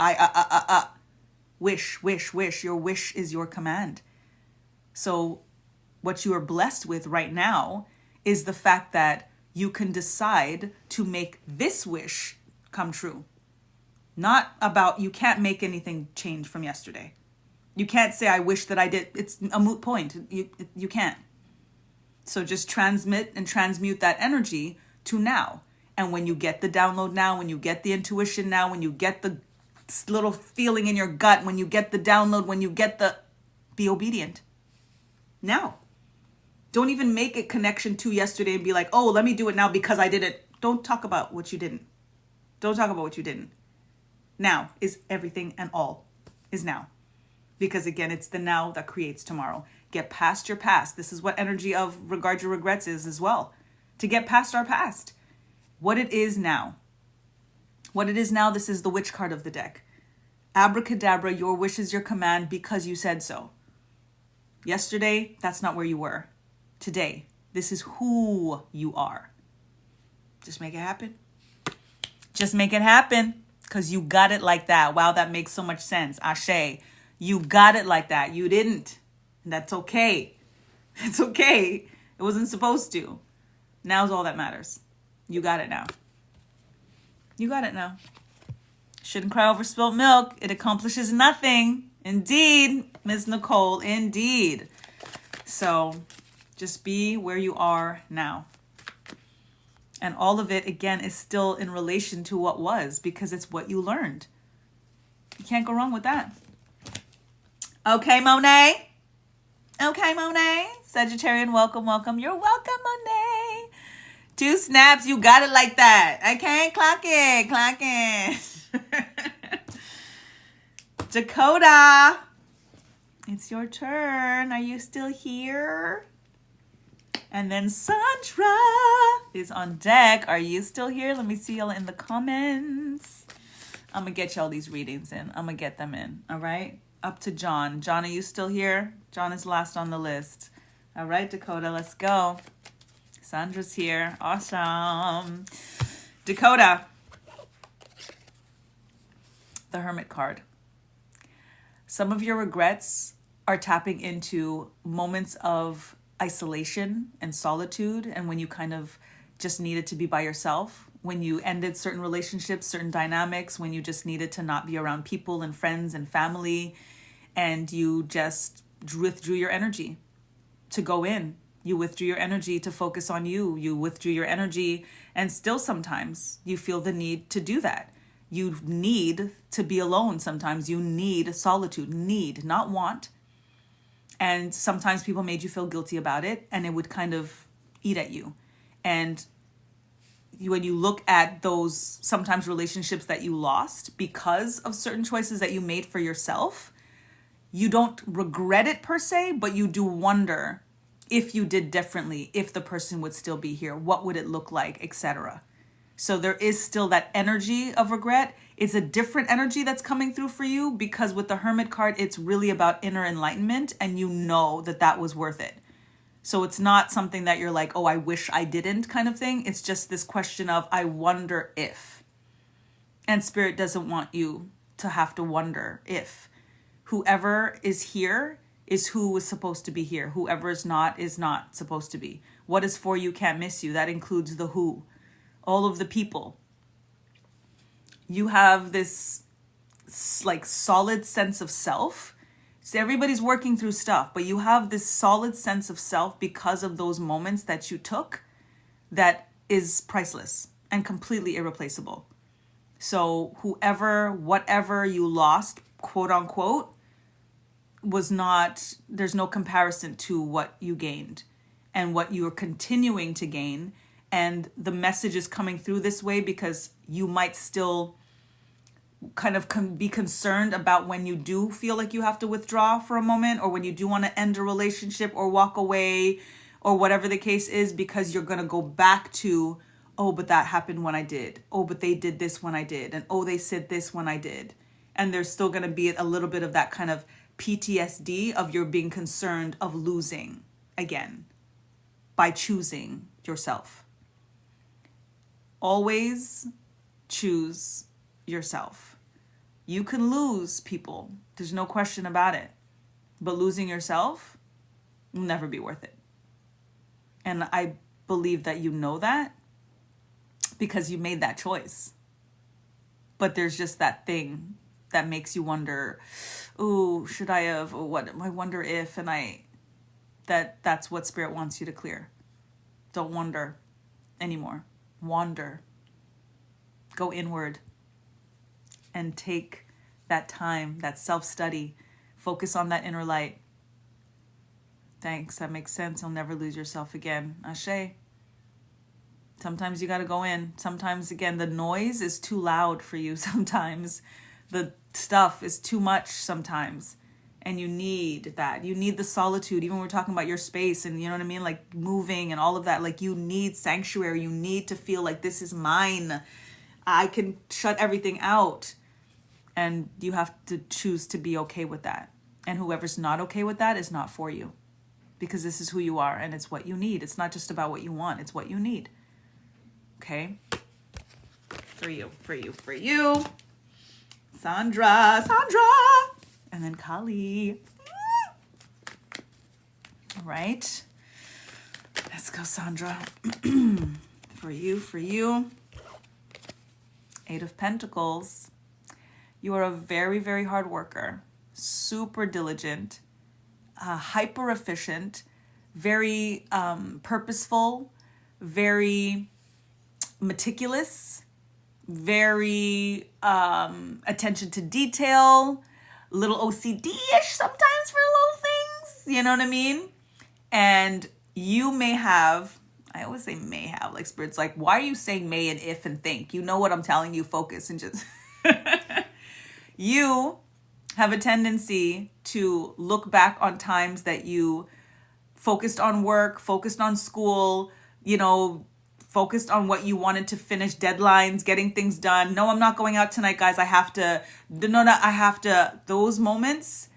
[SPEAKER 1] wish, your wish is your command. So what you are blessed with right now is the fact that you can decide to make this wish come true. Not about, you can't make anything change from yesterday. You can't say, I wish that I did. It's a moot point. You can't. So just transmit and transmute that energy to now. And when you get the download now, when you get the intuition now, when you get the little feeling in your gut, when you get the download, when you get be obedient. Now. Don't even make a connection to yesterday and be like, oh, let me do it now because I did it. Don't talk about what you didn't. Don't talk about what you didn't. Now is everything, and all is now. Because again, it's the now that creates tomorrow. Get past your past. This is what energy of regard your regrets is as well. To get past our past. What it is now. What it is now, this is the witch card of the deck. Abracadabra, your wish is your command because you said so. Yesterday, that's not where you were. Today, this is who you are. Just make it happen. Just make it happen because you got it like that. Wow, that makes so much sense. Ashe, you got it like that. You didn't. And that's okay. It's okay. It wasn't supposed to. Now's all that matters. You got it now. You got it now. Shouldn't cry over spilt milk. It accomplishes nothing. Indeed, Ms. Nicole, indeed. So just be where you are now. And all of it, again, is still in relation to what was because it's what you learned. You can't go wrong with that. Okay, Monet. Okay, Monet. Sagittarian, welcome, welcome. You're welcome, Monet. 2 snaps, you got it like that. Okay, clock it. Dakota, it's your turn. Are you still here? And then Sandra is on deck. Are you still here? Let me see y'all in the comments. I'm going to get y'all these readings in. I'm going to get them in. All right. Up to John. John, are you still here? John is last on the list. All right, Dakota, let's go. Sandra's here. Awesome. Dakota. The Hermit card. Some of your regrets are tapping into moments of isolation and solitude, and when you kind of just needed to be by yourself, when you ended certain relationships, certain dynamics, when you just needed to not be around people and friends and family, and you just withdrew your energy to go in. You withdrew your energy to focus on you. You withdrew your energy, and still sometimes you feel the need to do that. You need to be alone sometimes. You need solitude. Need, not want. And sometimes people made you feel guilty about it, and it would kind of eat at you. And when you look at those sometimes relationships that you lost because of certain choices that you made for yourself, you don't regret it per se, but you do wonder if you did differently, if the person would still be here, what would it look like, etc. So there is still that energy of regret. It's a different energy that's coming through for you because with the Hermit card, it's really about inner enlightenment, and you know that that was worth it. So it's not something that you're like, oh, I wish I didn't kind of thing. It's just this question of, I wonder if. And Spirit doesn't want you to have to wonder if. Whoever is here is who was supposed to be here. Whoever is not supposed to be. What is for you can't miss you. That includes the who. All of the people. You have this like solid sense of self. So everybody's working through stuff, but you have this solid sense of self because of those moments that you took that is priceless and completely irreplaceable. So whoever, whatever you lost, quote unquote, was not, there's no comparison to what you gained and what you're continuing to gain. And the message is coming through this way because you might still kind of be concerned about when you do feel like you have to withdraw for a moment, or when you do want to end a relationship or walk away or whatever the case is, because you're going to go back to, oh, but that happened when I did. Oh, but they did this when I did. And oh, they said this when I did. And there's still going to be a little bit of that kind of PTSD of your being concerned of losing again by choosing yourself. Always choose yourself. You can lose people. There's no question about it. But losing yourself will never be worth it. And I believe that you know that because you made that choice. But there's just that thing that makes you wonder, oh, should I have, or what, I wonder if, and that's what Spirit wants you to clear. Don't wonder anymore. Wander. Go inward and take that time, that self-study. Focus on that inner light. Thanks, that makes sense. You'll never lose yourself again. Ashe. Sometimes you got to go in. Sometimes, again, the noise is too loud for you. Sometimes the stuff is too much sometimes. And you need that. You need the solitude. Even when we're talking about your space and, you know what I mean? Like moving and all of that. Like you need sanctuary. You need to feel like this is mine. I can shut everything out. And you have to choose to be okay with that. And whoever's not okay with that is not for you. Because this is who you are and it's what you need. It's not just about what you want. It's what you need. Okay? For you, for you, for you. Sandra. And then Kali. All right. Let's go, Sandra. For you. Eight of Pentacles. You are a very, very hard worker. Super diligent. Hyper efficient. Very purposeful. Very meticulous. Very attention to detail. Little OCD-ish sometimes for little things, you know what I mean? And you may have, I always say may have, like Spirit's like, why are you saying may and if and think? You know what I'm telling you, focus and just, you have a tendency to look back on times that you focused on work, focused on school, you know, focused on what you wanted to finish, deadlines, getting things done. No, I'm not going out tonight, guys. I have to. Those moments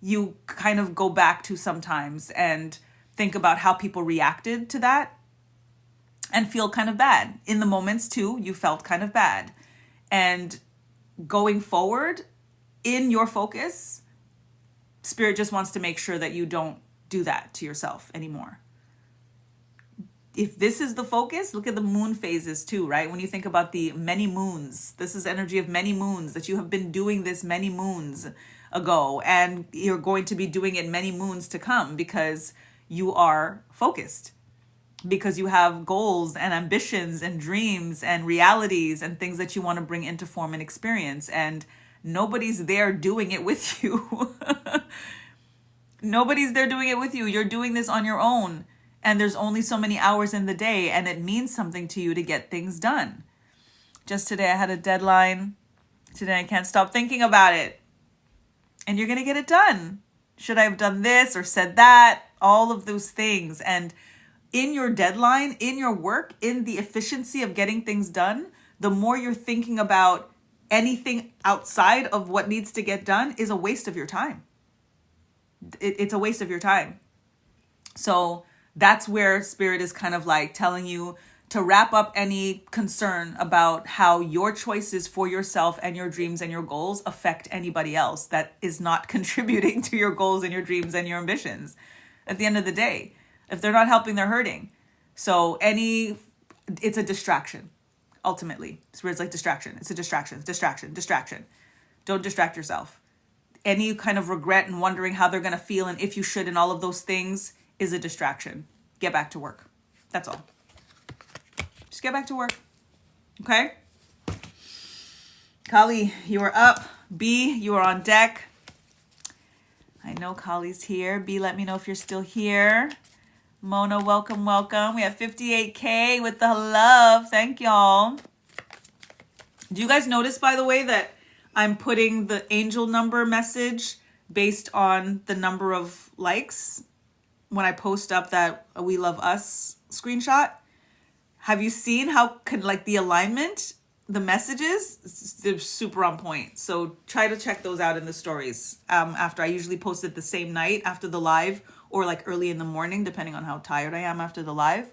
[SPEAKER 1] you kind of go back to sometimes and think about how people reacted to that and feel kind of bad. In the moments too, you felt kind of bad. And going forward in your focus, Spirit just wants to make sure that you don't do that to yourself anymore. If this is the focus, look at the moon phases too, right? When you think about the many moons, this is energy of many moons, that you have been doing this many moons ago, and you're going to be doing it many moons to come because you are focused, because you have goals and ambitions and dreams and realities and things that you want to bring into form and experience, and nobody's there doing it with you. Nobody's there doing it with you. You're doing this on your own. And there's only so many hours in the day, and it means something to you to get things done. Just today, I had a deadline. Today, I can't stop thinking about it. And you're going to get it done. Should I have done this or said that? All of those things. And in your deadline, in your work, in the efficiency of getting things done, the more you're thinking about anything outside of what needs to get done is a waste of your time. It's a waste of your time. So that's where Spirit is kind of like telling you to wrap up any concern about how your choices for yourself and your dreams and your goals affect anybody else that is not contributing to your goals and your dreams and your ambitions. At the end of the day, if they're not helping, they're hurting. So it's a distraction, ultimately. Spirit's like distraction. It's a distraction. Don't distract yourself. Any kind of regret and wondering how they're going to feel and if you should and all of those things is a distraction. Get back to work. That's all. Just get back to work. Okay? Kali, you are up. B, you are on deck. I know Kali's here. B, let me know if you're still here. Mona, welcome. We have 58K with the love. Thank y'all. Do you guys notice, by the way, that I'm putting the angel number message based on the number of likes when I post up that We Love Us screenshot? Have you seen how the alignment, the messages, they're super on point. So try to check those out in the stories after. I usually post it the same night after the live or like early in the morning, depending on how tired I am after the live.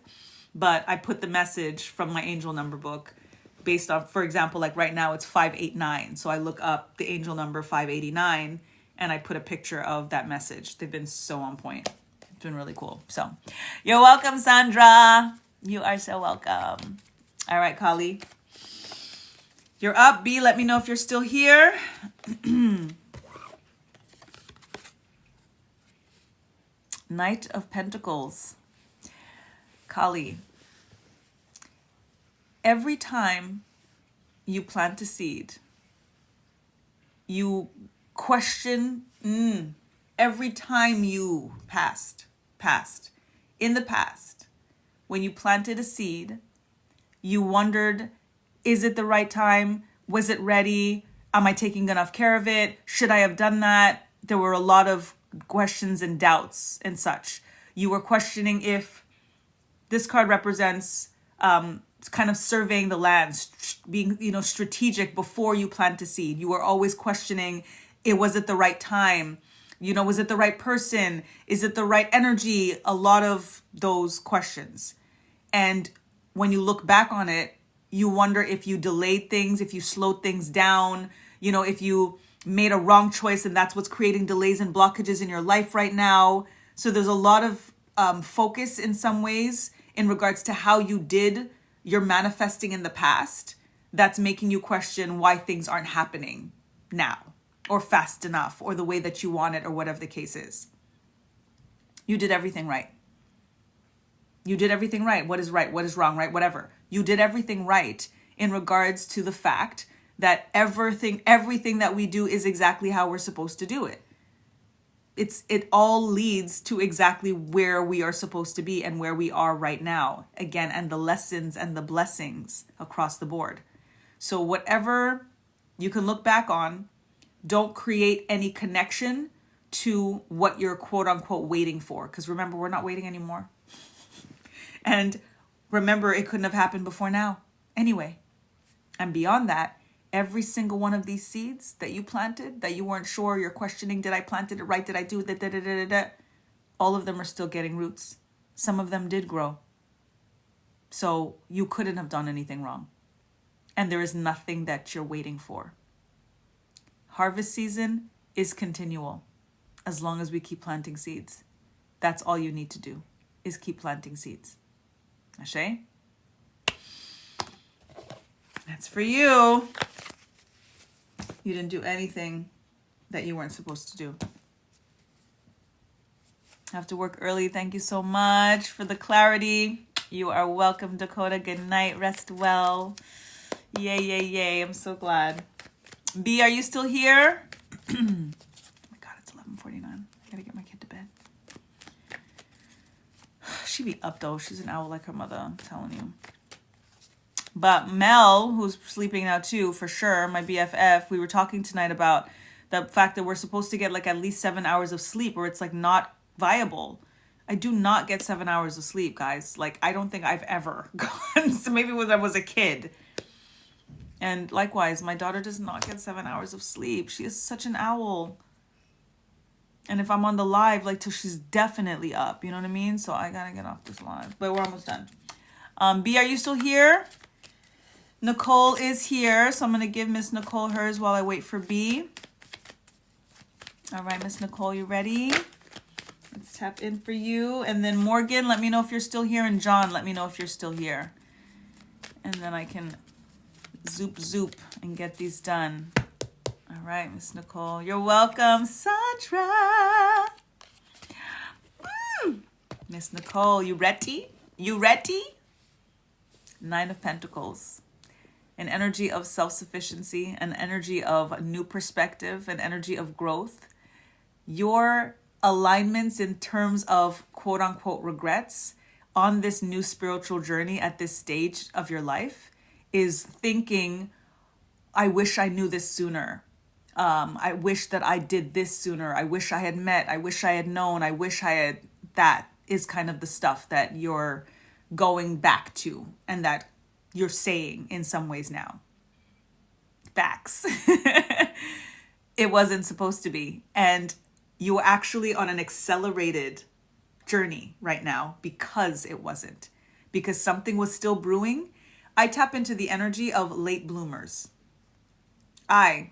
[SPEAKER 1] But I put the message from my angel number book based on, for example, like right now it's 589. So I look up the angel number 589 and I put a picture of that message. They've been so on point. It's been really cool. So you're welcome, Sandra. You are so welcome. All right, Kali. You're up. B, let me know if you're still here. Knight of Pentacles. Kali. Every time you plant a seed, you question, every time you in the past, when you planted a seed, You wondered, is it the right time? Was it ready? Am I taking enough care of it? Should I have done that? There were a lot of questions and doubts and such. You were questioning if this card represents kind of surveying the land, being, strategic before you plant a seed. You were always questioning, was it the right time? Was it the right person? Is it the right energy? A lot of those questions. And when you look back on it, you wonder if you delayed things, if you slowed things down, if you made a wrong choice and that's what's creating delays and blockages in your life right now. So there's a lot of focus in some ways in regards to how you did your manifesting in the past that's making you question why things aren't happening now or fast enough or the way that you want it or whatever the case is. You did everything right. You did everything right. What is right? What is wrong, right? Whatever. You did everything right in regards to the fact that everything that we do is exactly how we're supposed to do it. It all leads to exactly where we are supposed to be and where we are right now. Again, and the lessons and the blessings across the board. So whatever you can look back on, don't create any connection to what you're quote unquote waiting for. Because remember, we're not waiting anymore. And remember, it couldn't have happened before now anyway. And beyond that, every single one of these seeds that you planted, that you weren't sure, you're questioning, did I plant it right? Did I do that? All of them are still getting roots. Some of them did grow. So you couldn't have done anything wrong. And there is nothing that you're waiting for. Harvest season is continual as long as we keep planting seeds. That's all you need to do, is keep planting seeds. Ashe? That's for you. You didn't do anything that you weren't supposed to do. Have to work early. Thank you so much for the clarity. You are welcome, Dakota. Good night. Rest well. Yay, yay, yay. I'm so glad. B, are you still here? Oh my God, it's 11:49. I gotta get my kid to bed. She be up though. She's an owl like her mother, I'm telling you. But Mel, who's sleeping now too, for sure, my BFF, we were talking tonight about the fact that we're supposed to get like at least 7 hours of sleep, or it's like not viable. I do not get 7 hours of sleep, guys. Like, I don't think I've ever gone. So maybe when I was a kid. And likewise, my daughter does not get 7 hours of sleep. She is such an owl. And if I'm on the live, like, till she's definitely up. You know what I mean? So I gotta get off this live. But we're almost done. B, are you still here? Nicole is here. So I'm going to give Miss Nicole hers while I wait for B. All right, Miss Nicole, you ready? Let's tap in for you. And then Morgan, let me know if you're still here. And John, let me know if you're still here. And then I can zoop and get these done. All right, Miss Nicole. You're welcome, Sandra. Miss Nicole, you ready? You ready? 9 of Pentacles. An energy of self-sufficiency, an energy of new perspective, an energy of growth. Your alignments in terms of quote unquote regrets on this new spiritual journey at this stage of your life is thinking, I wish I knew this sooner. I wish that I did this sooner. I wish I had met. I wish I had known. I wish I had. That is kind of the stuff that you're going back to and that you're saying in some ways now. Facts. It wasn't supposed to be. And you're actually on an accelerated journey right now because it wasn't. Because something was still brewing. I tap into the energy of late bloomers. I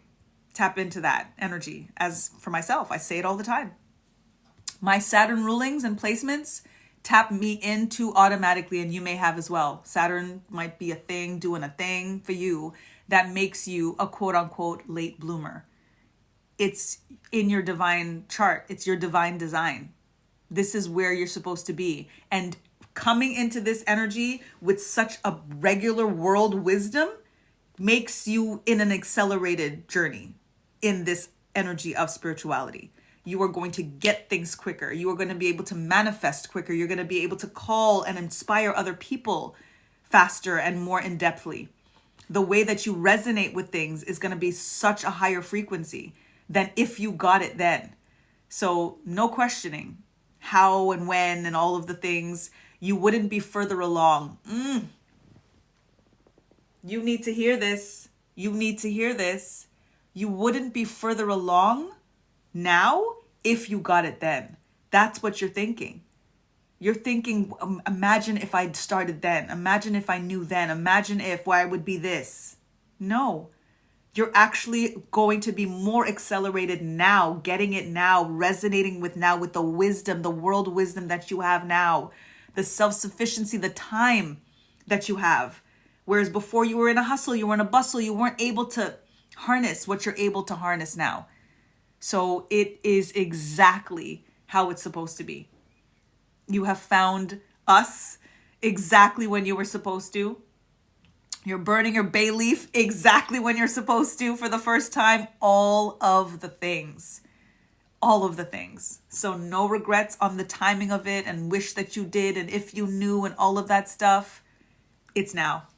[SPEAKER 1] tap into that energy. As for myself, I say it all the time. My Saturn rulings and placements tap me into automatically, and you may have as well. Saturn might be a thing, doing a thing for you that makes you a quote unquote late bloomer. It's in your divine chart. It's your divine design. This is where you're supposed to be. And coming into this energy with such a regular world wisdom makes you in an accelerated journey in this energy of spirituality. You are going to get things quicker. You are going to be able to manifest quicker. You're going to be able to call and inspire other people faster and more in-depthly. The way that you resonate with things is going to be such a higher frequency than if you got it then. So no questioning how and when and all of the things. You wouldn't be further along. You need to hear this. You need to hear this. You wouldn't be further along now if you got it then. That's what you're thinking. You're thinking, imagine if I'd started then. Imagine if I knew then. Imagine if, why I would be this. No. You're actually going to be more accelerated now, getting it now, resonating with now, with the wisdom, the world wisdom that you have now, the self-sufficiency, the time that you have. Whereas before you were in a hustle, you were in a bustle, you weren't able to harness what you're able to harness now. So it is exactly how it's supposed to be. You have found us exactly when you were supposed to. You're burning your bay leaf exactly when you're supposed to for the first time. All of the things. All of the things. So no regrets on the timing of it and wish that you did and if you knew and all of that stuff. It's now.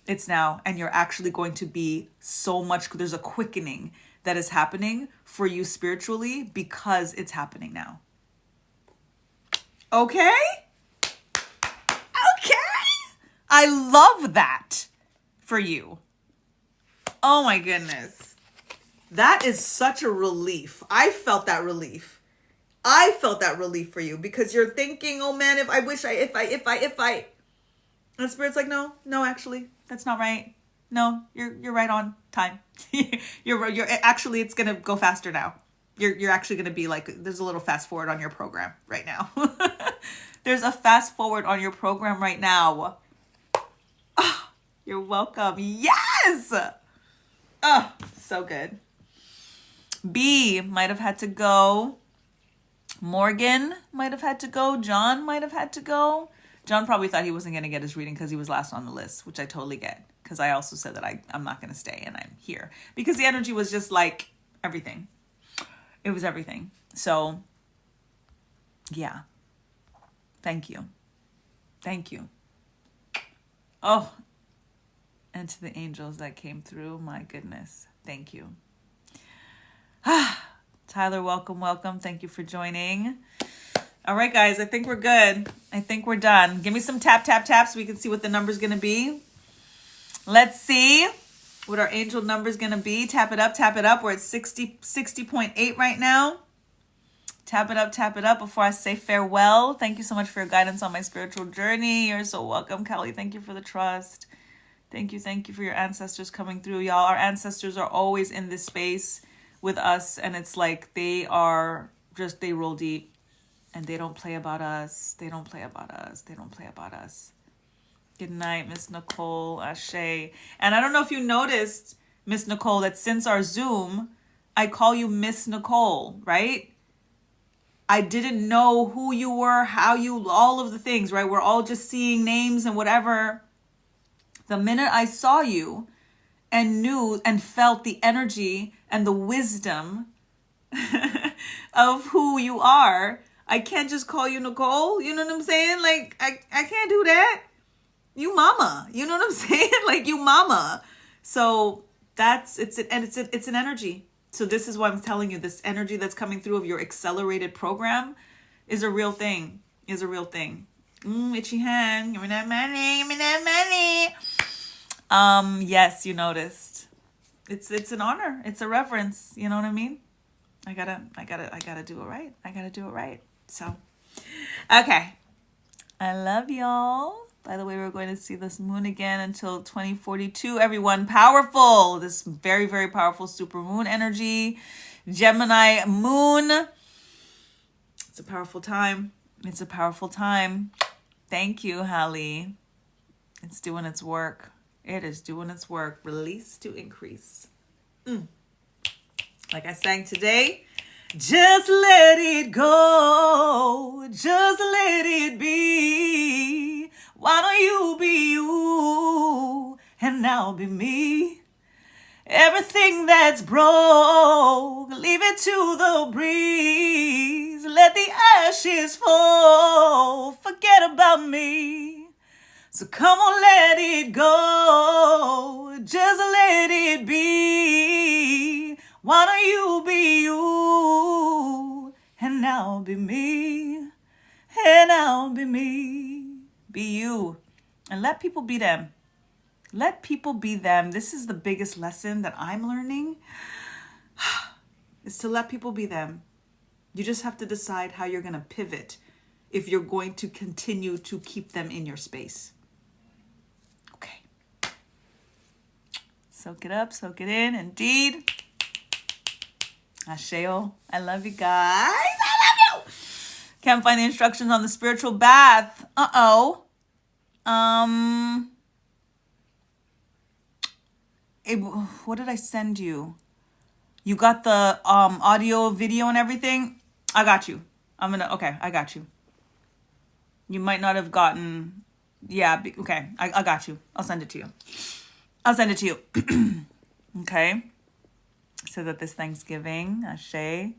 [SPEAKER 1] It's now. And you're actually going to be so much, there's a quickening that is happening for you spiritually because it's happening now. Okay? Okay? I love that for you. Oh my goodness. That is such a relief. I felt that relief. I felt that relief for you because you're thinking, oh man, if I. And Spirit's like, no, actually, that's not right. No, you're right on time. you're actually, it's going to go faster now. You're actually going to be like, there's a little fast forward on your program right now. There's a fast forward on your program right now. Oh, you're welcome. Yes. Oh, so good. B might have had to go. Morgan might have had to go. John might have had to go. John probably thought he wasn't going to get his reading because he was last on the list, which I totally get. Because I also said that I'm not going to stay and I'm here. Because the energy was just like everything. It was everything. So, yeah. Thank you. Thank you. Oh, and to the angels that came through, my goodness. Thank you. Tyler, welcome. Thank you for joining. All right, guys, I think we're good. I think we're done. Give me some tap so we can see what the number's going to be. Let's see what our angel number's going to be. Tap it up. We're at 60.8 right now. Tap it up before I say farewell. Thank you so much for your guidance on my spiritual journey. You're so welcome, Kelly. Thank you for the trust. Thank you for your ancestors coming through. Y'all, our ancestors are always in this space with us, and it's like they roll deep. And they don't play about us. They don't play about us. Good night, Miss Nicole, Ashe. And I don't know if you noticed, Miss Nicole, that since our Zoom, I call you Miss Nicole, right? I didn't know who you were, how you, all of the things, right? We're all just seeing names and whatever. The minute I saw you and knew and felt the energy and the wisdom of who you are, I can't just call you Nicole. You know what I'm saying? Like, I can't do that. You mama. You know what I'm saying? Like, you mama. So it's an energy. So this is what I'm telling you. This energy that's coming through of your accelerated program is a real thing. Itchy hand. Give me that money. Yes, you noticed. It's an honor. It's a reverence. You know what I mean? I gotta do it right. So, okay. I love y'all. By the way, we're going to see this moon again until 2042. Everyone, powerful. This very, very powerful super moon energy. Gemini moon. It's a powerful time. Thank you, Hallie. It's doing its work. It is doing its work. Release to increase. Like I sang today, just let it go. Just let it be. Why don't you be you and I'll be me? Everything that's broke, leave it to the breeze. Let the ashes fall. Forget about me. So come on, let it go. Just let it be. Why don't you be you? And I'll be me. And I'll be me. Be you. And let people be them. Let people be them. This is the biggest lesson that I'm learning. Is to let people be them. You just have to decide how you're going to pivot if you're going to continue to keep them in your space. Okay. Soak it up, soak it in. Indeed. Asheo. I love you guys. I love you. Can't find the instructions on the spiritual bath. Uh-oh. What did I send you? You got the audio, video, and everything? I got you. Okay, I got you. You might not have gotten, okay, I got you. I'll send it to you. Okay. So that this Thanksgiving, Ashe,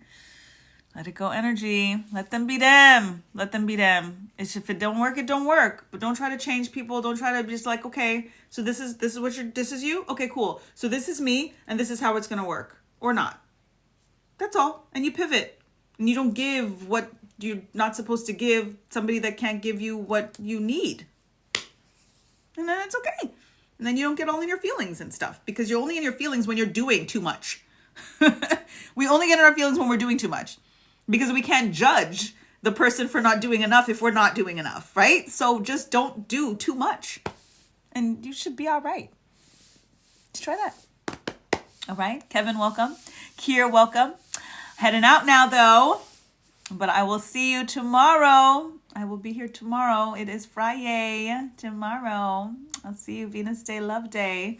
[SPEAKER 1] let it go energy. Let them be them. Let them be them. It's if it don't work, it don't work. But don't try to change people. Don't try to just like, okay, so this is you? Okay, cool. So this is me, and this is how it's gonna work. Or not. That's all. And you pivot. And you don't give what you're not supposed to give somebody that can't give you what you need. And then it's okay. And then you don't get all in your feelings and stuff. Because you're only in your feelings when you're doing too much. We only get in our feelings when we're doing too much. Because we can't judge the person for not doing enough if we're not doing enough, right? So just don't do too much. And you should be all right. Let's try that. All right, Kevin, welcome. Kier, welcome. Heading out now, though. But I will see you tomorrow. I will be here tomorrow. It is Friday tomorrow. I'll see you Venus Day, Love Day.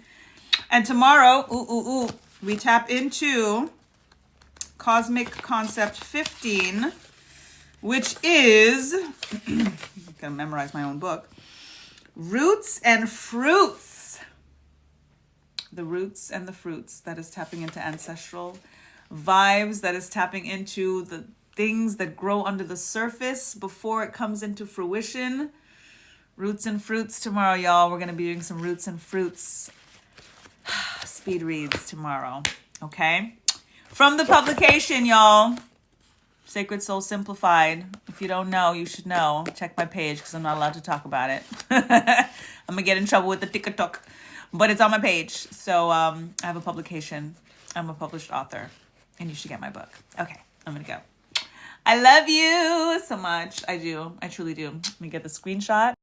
[SPEAKER 1] And tomorrow, we tap into Cosmic Concept 15, which is, I'm going to memorize my own book, Roots and Fruits. The roots and the fruits, that is tapping into ancestral vibes, that is tapping into the things that grow under the surface before it comes into fruition. Roots and fruits tomorrow, y'all. We're going to be doing some roots and fruits speed reads tomorrow. Okay? From the publication, y'all, Sacred Soul Simplified. If you don't know, you should know. Check my page because I'm not allowed to talk about it. I'm going to get in trouble with the TikTok. But it's on my page. So I have a publication. I'm a published author. And you should get my book. Okay, I'm going to go. I love you so much. I do. I truly do. Let me get the screenshot.